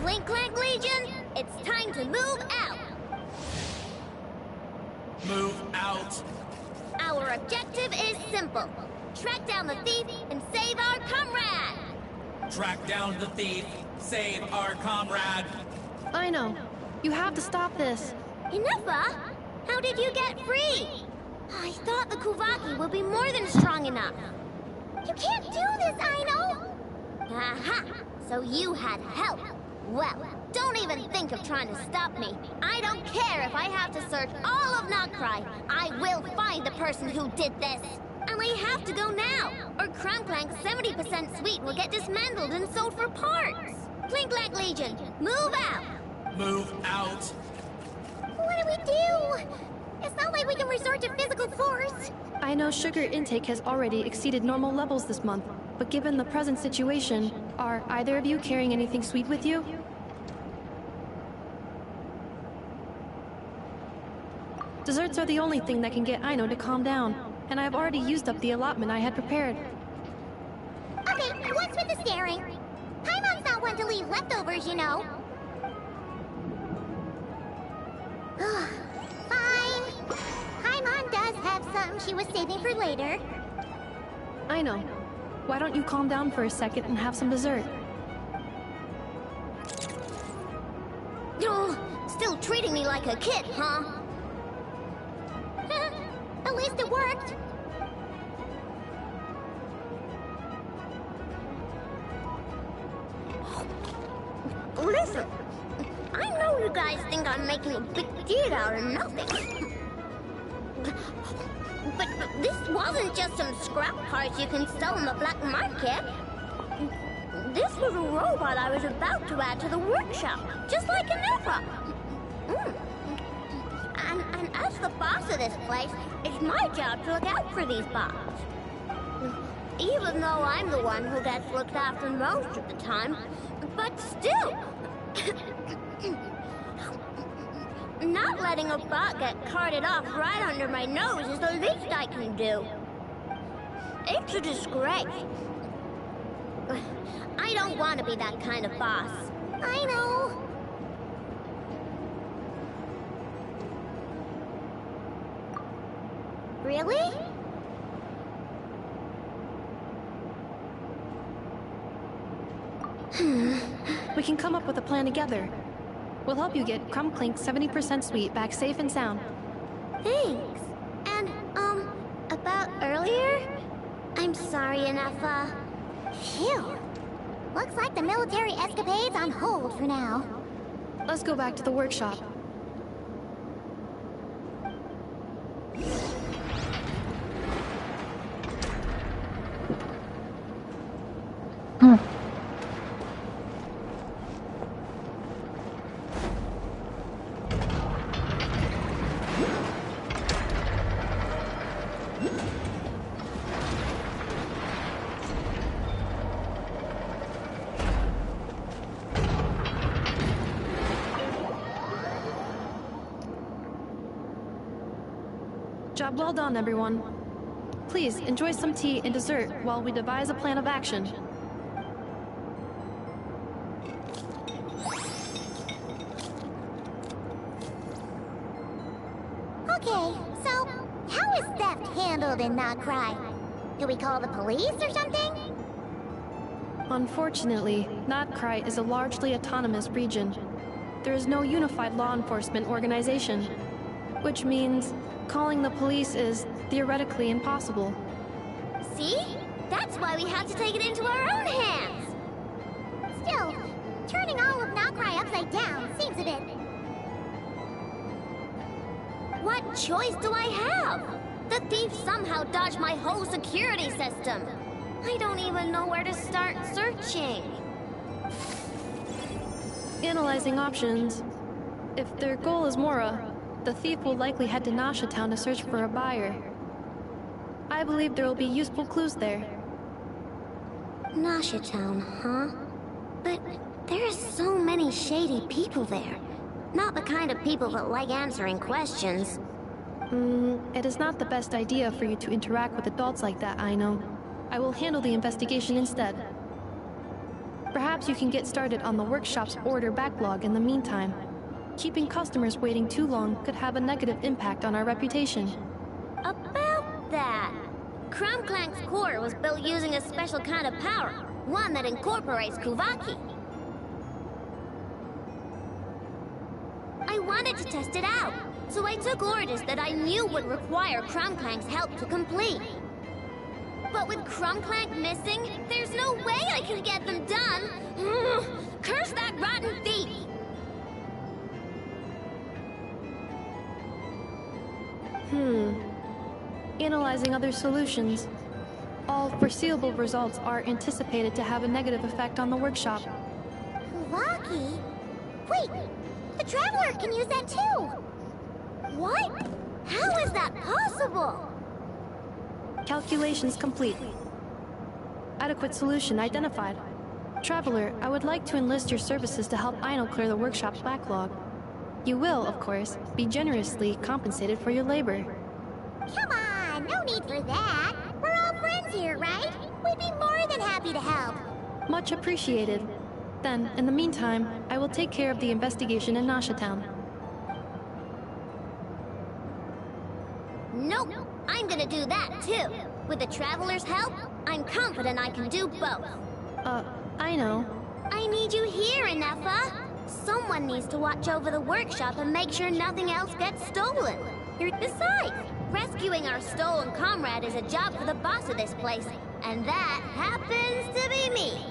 Clink Clank Legion, it's time to move out. Move out. Our objective is simple. Track down the thief and save our comrade. Track down the thief. Save our comrade. Aino, you have to stop this. Inufa, how did you get free? I thought the Kuvaki would be more than strong enough. You can't do this, Aino! Aha! So you had help. Well, don't even think of trying to stop me. I don't care if I have to search all of Nodcry. I will find the person who did this. And I have to go now, or Clanklank's 70% suite will get dismantled and sold for parts. Clink Clank Legion, move out! Move out. What do we do? It's not like we can resort to physical force. I know sugar intake has already exceeded normal levels this month, but given the present situation, are either of you carrying anything sweet with you? Desserts are the only thing that can get Aino to calm down, and I've already used up the allotment I had prepared. Okay, what's with the staring? Paimon's not one to leave leftovers, you know. Fine. Paimon does have some she was saving for later. I know. Why don't you calm down for a second and have some dessert? Oh, still treating me like a kid, huh? At least it worked. Listen, I know you guys think I'm making a big deal out of nothing. But this wasn't just some scrap parts you can sell in the black market. This was a robot I was about to add to the workshop, just like Inufa. And as the boss of this place, it's my job to look out for these bots. Even though I'm the one who gets looked after most of the time, but still. Not letting a bot get carted off right under my nose is the least I can do. It's a disgrace. I don't want to be that kind of boss. I know. Really? We can come up with a plan together. We'll help you get Crumbclink's 70% suite back safe and sound. Thanks. And, about earlier? I'm sorry, Inufa. Phew. Looks like the military escapade's on hold for now. Let's go back to the workshop. Job well done, everyone. Please, enjoy some tea and dessert while we devise a plan of action. Okay, so how is theft handled in Not Cry? Do we call the police or something? Unfortunately, Notcry is a largely autonomous region. There is no unified law enforcement organization, which means calling the police is theoretically impossible. See? That's why we had to take it into our own hands! Still, turning all of Not Cry upside down seems a bit... What choice do I have? The thief somehow dodged my whole security system. I don't even know where to start searching. Analyzing options. If their goal is Mora, the thief will likely head to Nasha Town to search for a buyer. I believe there will be useful clues there. Nasha Town, huh? But there are so many shady people there. Not the kind of people that like answering questions. It is not the best idea for you to interact with adults like that, I know. I will handle the investigation instead. Perhaps you can get started on the workshop's order backlog in the meantime. Keeping customers waiting too long could have a negative impact on our reputation. About that, Crumclank's core was built using a special kind of power, one that incorporates Kuvaki. I wanted to test it out, so I took orders that I knew would require Crumclank's help to complete. But with Crumclank missing, there's no way I can get them done! Curse that rotten thief! Analyzing other solutions. All foreseeable results are anticipated to have a negative effect on the workshop. Kuvaki? Wait, the Traveler can use that too! What? How is that possible? Calculations complete. Adequate solution identified. Traveler, I would like to enlist your services to help Aino clear the workshop's backlog. You will, of course, be generously compensated for your labor. Come on, no need for that. We're all friends here, right? We'd be more than happy to help. Much appreciated. Then, in the meantime, I will take care of the investigation in Nasha Town. Nope, I'm gonna do that too. With the Traveler's help, I'm confident I can do both. I know. I need you here, Inefa. Someone needs to watch over the workshop and make sure nothing else gets stolen. Besides, rescuing our stolen comrade is a job for the boss of this place, and that happens to be me.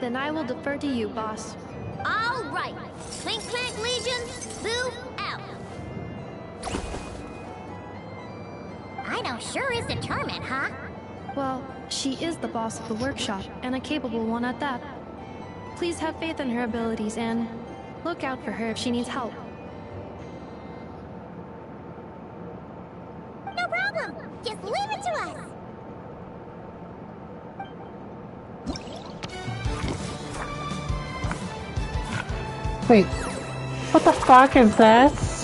Then I will defer to you, boss. All right, Clink Clank Legion, move out. Aino sure is determined, huh? Well, she is the boss of the workshop, and a capable one at that. Please have faith in her abilities and look out for her if she needs help. No problem. Just leave it to us. Wait, what the fuck is this?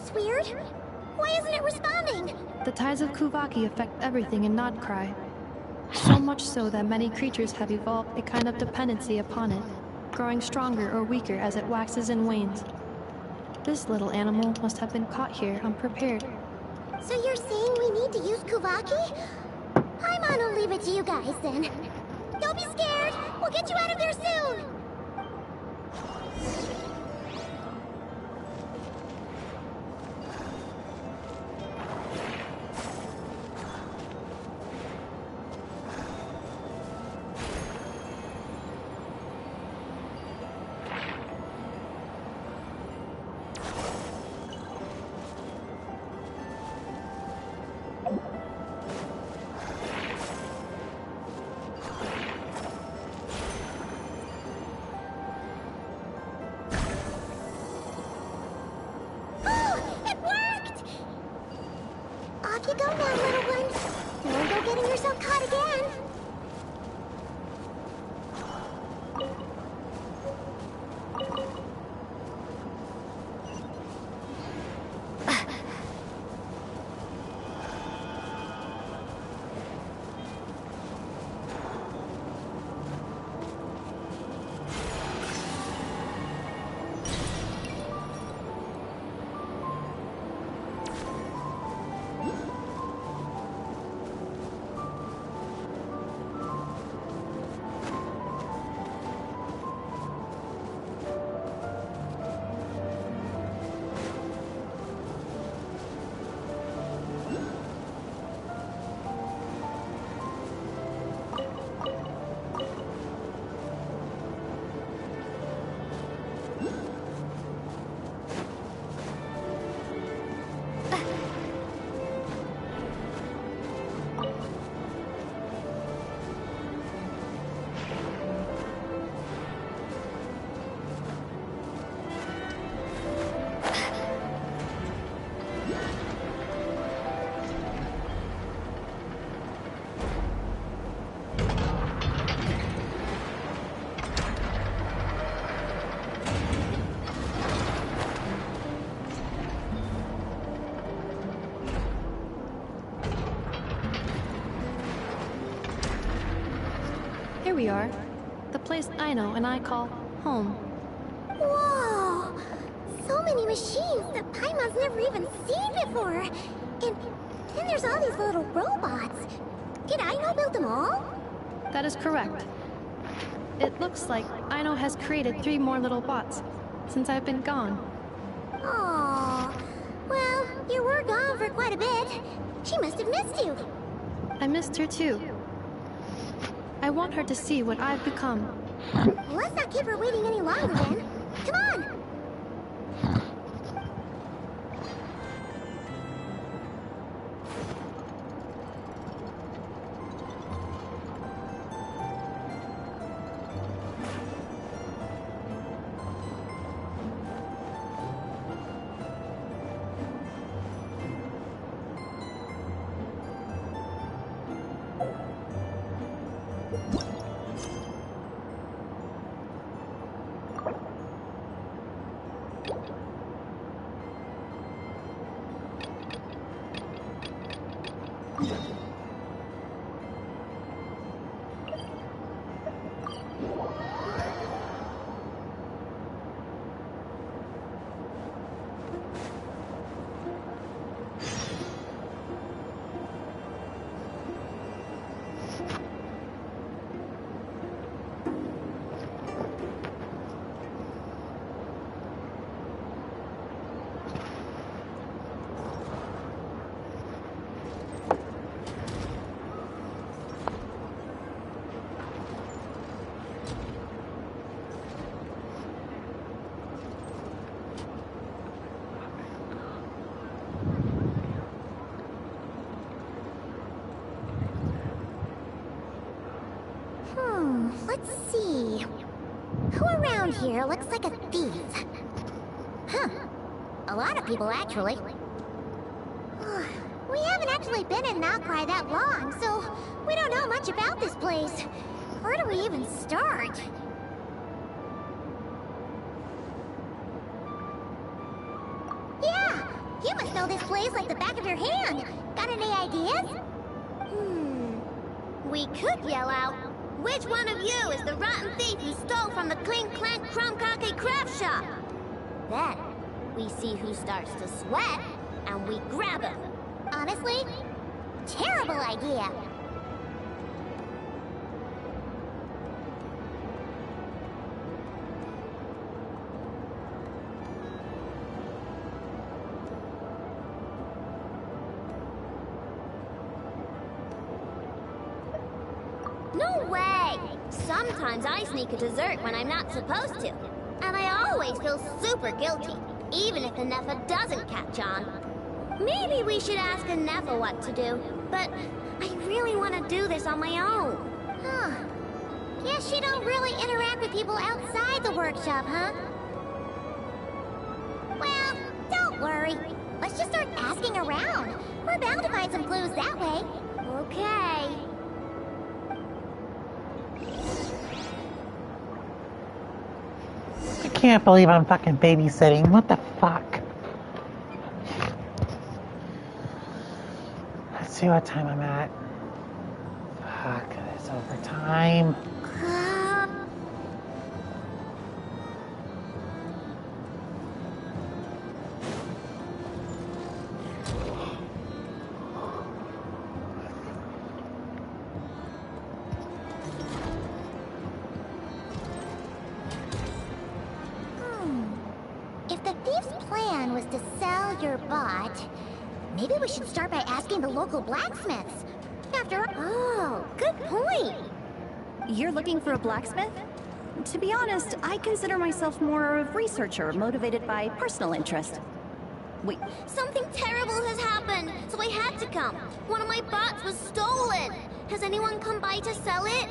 That's weird. Why isn't it responding? The tides of Kuvaki affect everything in Nodcry. So much so that many creatures have evolved a kind of dependency upon it, growing stronger or weaker as it waxes and wanes. This little animal must have been caught here unprepared. So you're saying we need to use Kuvaki? I'm gonna leave it to you guys then. Don't be scared. We'll get you out of there soon. Off you go now, little one. Don't go getting yourself caught again. Here we are. The place Aino and I call home. Whoa! So many machines that Paimon's never even seen before. And then there's all these little robots. Did Aino build them all? That is correct. It looks like Aino has created 3 more little bots since I've been gone. Aww. Well, you were gone for quite a bit. She must have missed you. I missed her too. I want her to see what I've become. Let's not keep her waiting any longer then. Come on! Let's see. Who around here looks like a thief? Huh. A lot of people, actually. We haven't actually been in Nocry that long, so we don't know much about this place. Where do we even start? Yeah! know this place like the back of your hand. Got any ideas? We could yell out, "Which one of you is the rotten thief who stole from the Clink Clank Crumb-Kake craft shop?" Then, we see who starts to sweat, and we grab him. Honestly, terrible idea. No way! Sometimes I sneak a dessert when I'm not supposed to. And I always feel super guilty, even if Anefa doesn't catch on. Maybe we should ask Anefa what to do, but I really want to do this on my own. Huh. Guess you don't really interact with people outside the workshop, huh? Well, don't worry. Let's just start asking around. We're bound to find some clues that way. Okay. I can't believe I'm fucking babysitting. What the fuck? Let's see what time I'm at. Fuck, it's overtime. If the thief's plan was to sell your bot, maybe we should start by asking the local blacksmiths. After all, oh, good point. You're looking for a blacksmith? To be honest, I consider myself more of a researcher motivated by personal interest. Wait. Something terrible has happened, so I had to come. One of my bots was stolen. Has anyone come by to sell it?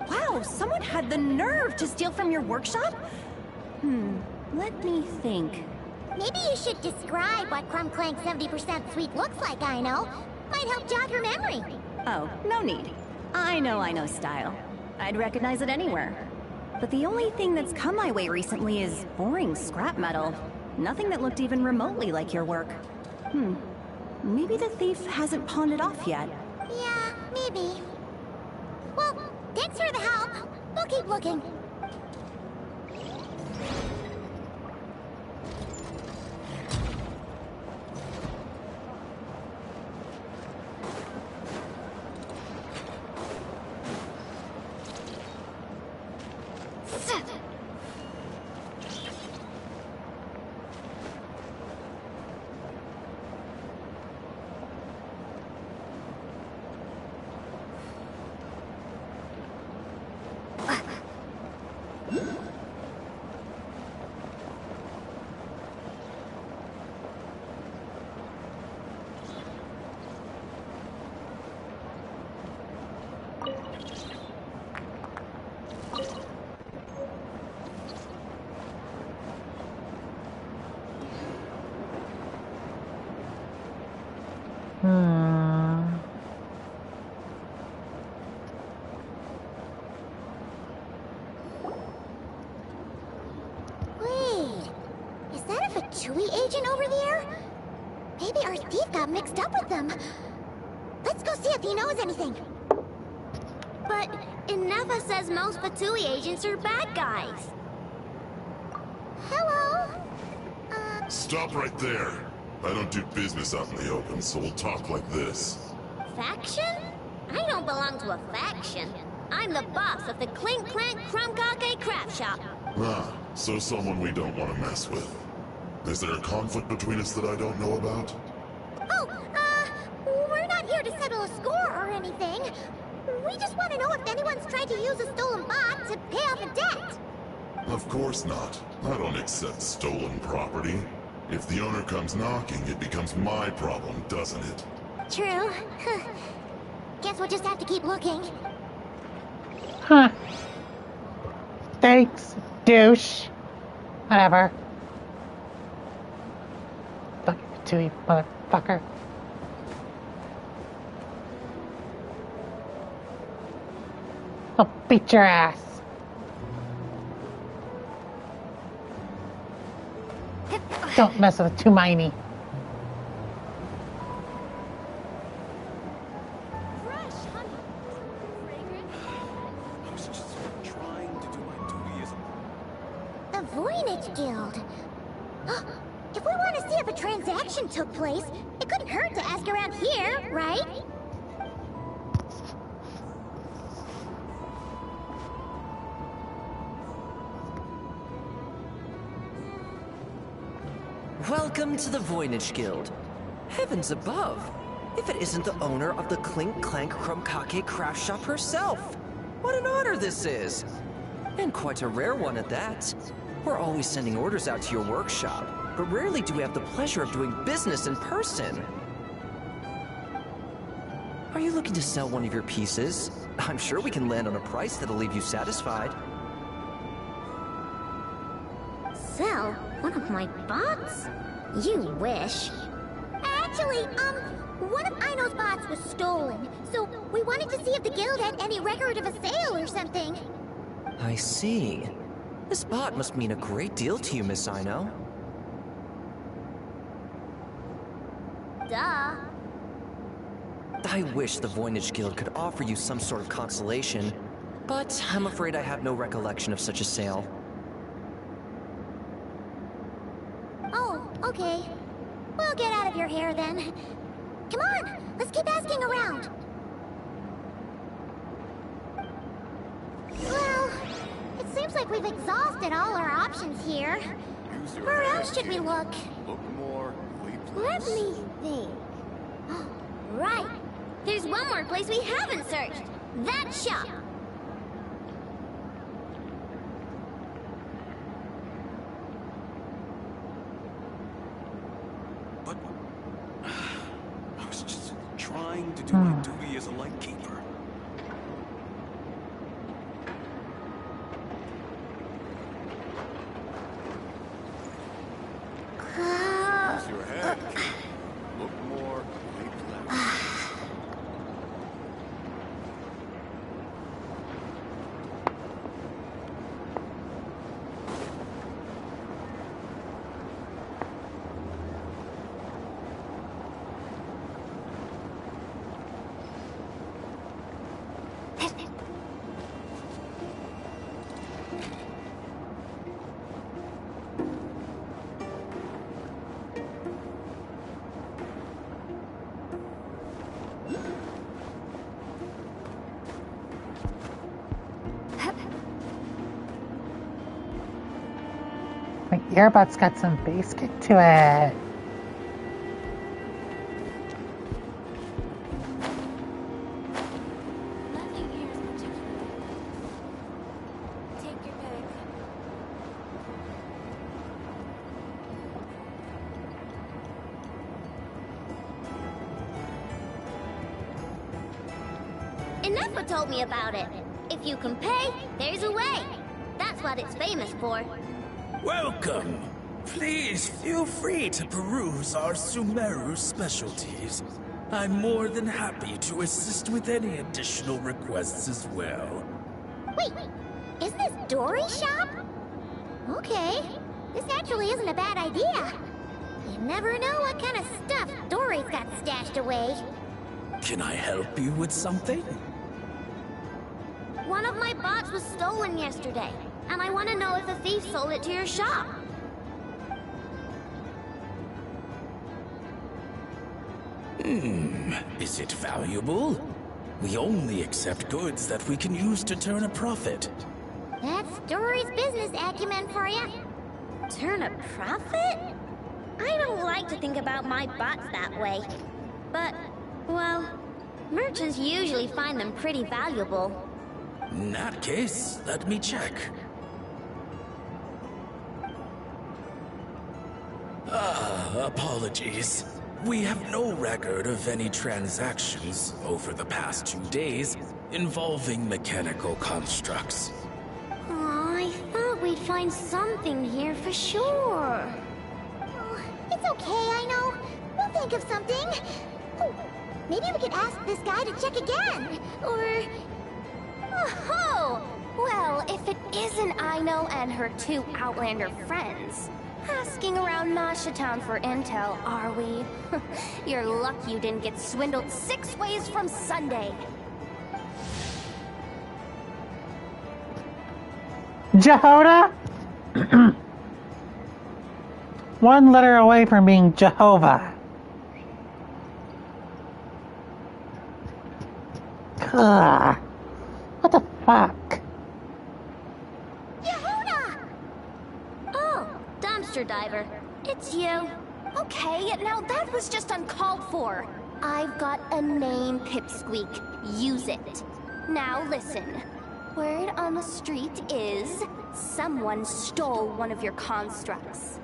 Wow, someone had the nerve to steal from your workshop? Let me think. Maybe you should describe what Crumb Clank 70% sweet looks like, I know. Might help jog your memory. Oh, no need. I know style. I'd recognize it anywhere. But the only thing that's come my way recently is boring scrap metal. Nothing that looked even remotely like your work. Maybe the thief hasn't pawned it off yet. Yeah, maybe. Well, thanks for the help. We'll keep looking. Wait, is that a Fatui agent over there? Maybe our thief got mixed up with them. Let's go see if he knows anything. But Anefa says most Fatui agents are bad guys. Hello? Stop right there. I don't do business out in the open, so we'll talk like this. Faction? I don't belong to a faction. I'm the boss of the Clink Clank Crumb-Kake craft shop. Ah, so someone we don't want to mess with. Is there a conflict between us that I don't know about? Oh, we're not here to settle a score or anything. We just want to know if anyone's tried to use a stolen bot to pay off a debt. Of course not. I don't accept stolen property. If the owner comes knocking, it becomes my problem, doesn't it? True. Guess we'll just have to keep looking. Huh. Thanks, douche. Whatever. Fucking Fatui, motherfucker. I'll beat your ass. Don't mess with Tumaini. Voynich Guild. If we want to see if a transaction took place, it couldn't hurt to ask around here, right? Welcome to the Voynich Guild. Heavens above! If it isn't the owner of the Clink Clank Krumkake craft shop herself! What an honor this is! And quite a rare one at that. We're always sending orders out to your workshop, but rarely do we have the pleasure of doing business in person. Are you looking to sell one of your pieces? I'm sure we can land on a price that'll leave you satisfied. Sell one of my bots? You wish. Actually, one of Aino's bots was stolen, so we wanted to see if the guild had any record of a sale or something. I see. This bot must mean a great deal to you, Miss Aino. Duh. I wish the Voynich Guild could offer you some sort of consolation, but I'm afraid I have no recollection of such a sale. Oh, okay. We'll get out of your hair then. Come on, let's keep asking around. Well, it seems like we've exhausted all our options here. Where else should we look? Look more. Let me think. Right. There's one more place we haven't searched. That shop. But I was just trying to do my duty as a lightkeeper. Use your head. Look more. Leap left. My earbuds got some bass kick to it. Ineffa told me about it. If you can pay, there's a way. That's what it's famous for. Welcome! Please feel free to peruse our Sumeru specialties. I'm more than happy to assist with any additional requests as well. Wait, is this Dory's shop? Okay, this actually isn't a bad idea. You never know what kind of stuff Dory's got stashed away. Can I help you with something? One of my bots was stolen yesterday, and I want to know if a thief sold it to your shop. Is it valuable? We only accept goods that we can use to turn a profit. That's Dory's business acumen for you. Turn a profit? I don't like to think about my bots that way. But, well, merchants usually find them pretty valuable. In that case, let me check. Apologies. We have no record of any transactions over the past 2 days involving mechanical constructs. Aw, I thought we'd find something here for sure. Oh, it's okay, I know. We'll think of something. Oh, maybe we could ask this guy to check again. Or... Oh, well, if it isn't Aino and her 2 Outlander friends, asking around Nasha Town for intel, are we? You're lucky you didn't get swindled 6 ways from Sunday. Jehoda? one letter away from being Jehovah. Ugh. What the fuck? Yehuda! Oh, dumpster diver. It's you. Okay, now that was just uncalled for. I've got a name, Pipsqueak. Use it. Now listen. Word on the street is someone stole one of your constructs.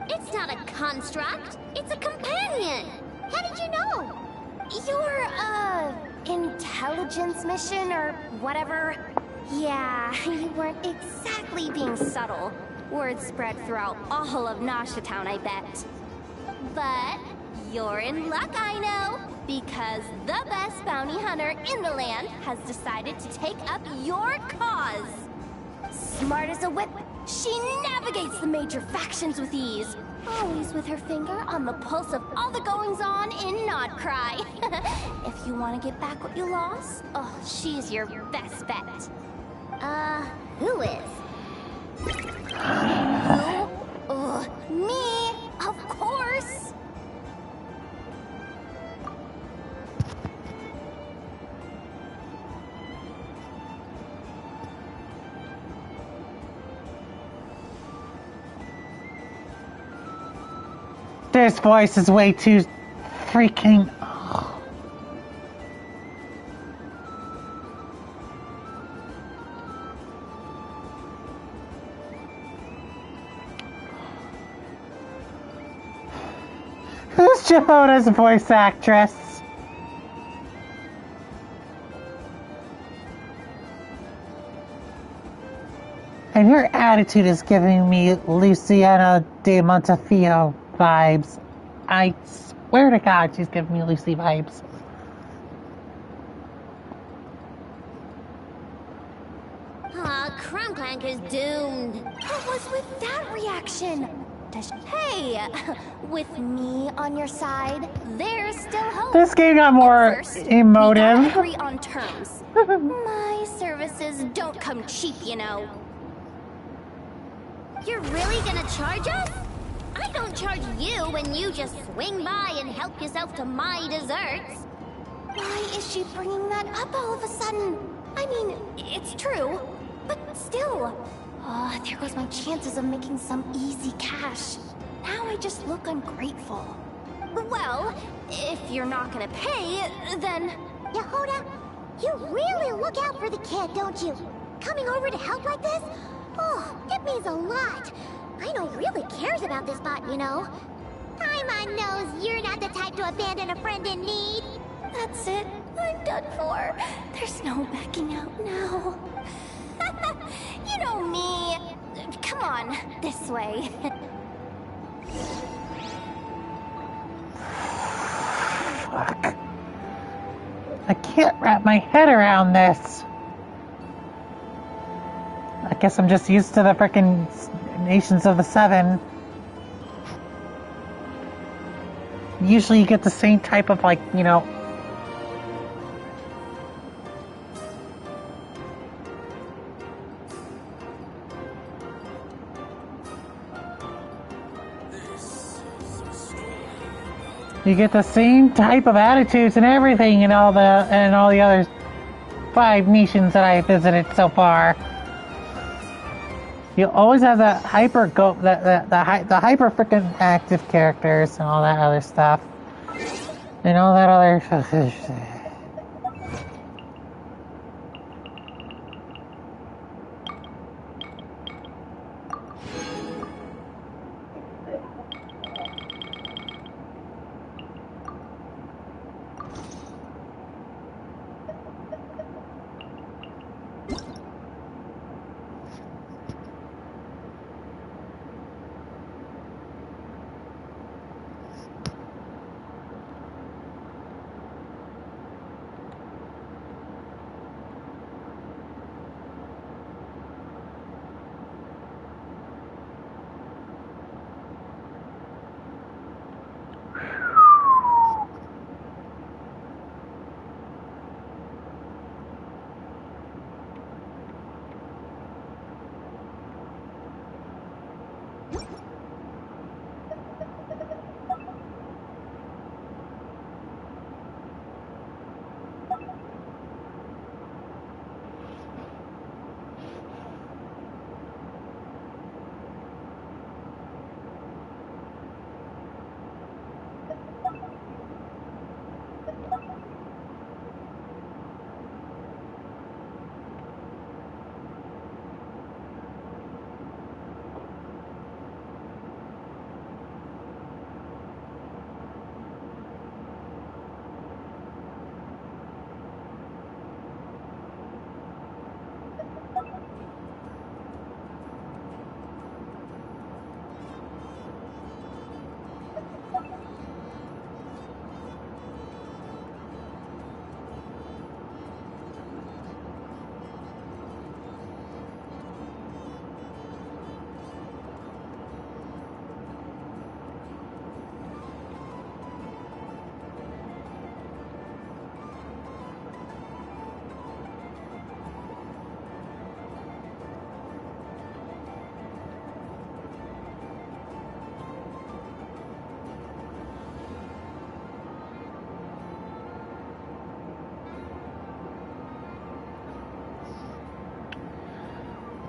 It's not a construct. It's a companion. How did you know? Your, intelligence mission or whatever? Yeah, you weren't exactly being subtle. Word spread throughout all of Nasha Town, I bet. But you're in luck, I know, because the best bounty hunter in the land has decided to take up your cause. Smart as a whip, she navigates the major factions with ease. Always with her finger on the pulse of all the goings-on in Nodcry. If you want to get back what you lost, oh, she's your best bet. Who is? Who? Me, of course. This voice is way too freaking... Who's Jehona's voice actress? And her attitude is giving me Luciana de Montefiore vibes. I swear to God, she's giving me Lucy vibes. Crumclank is doomed. What was with that reaction? Hey, with me on your side, there's still hope. This game got more First, emotive. we gotta agree on terms. My services don't come cheap, you know. You're really gonna charge us? I don't charge you when you just swing by and help yourself to my desserts. Why is she bringing that up all of a sudden? I mean, it's true, but still. Oh, there goes my chances of making some easy cash. Now I just look ungrateful. Well, if you're not gonna pay, then... Yehuda, you really look out for the kid, don't you? Coming over to help like this? Oh, it means a lot. I know he really cares about this bot, you know. Paimon knows you're not the type to abandon a friend in need. That's it. I'm done for. There's no backing out now. You know me. Come on, this way. Fuck. I can't wrap my head around this. I guess I'm just used to the frickin' Nations of the Seven. Usually you get the same type of, like, you know... You get the same type of attitudes and everything in all the other 5 nations that I visited so far. You always have the hyper freaking active characters and all that other stuff, and all that other.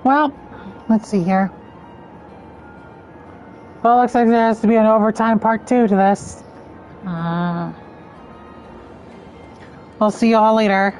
Well, let's see here. Well, it looks like there has to be an overtime part 2 to this. We'll see you all later.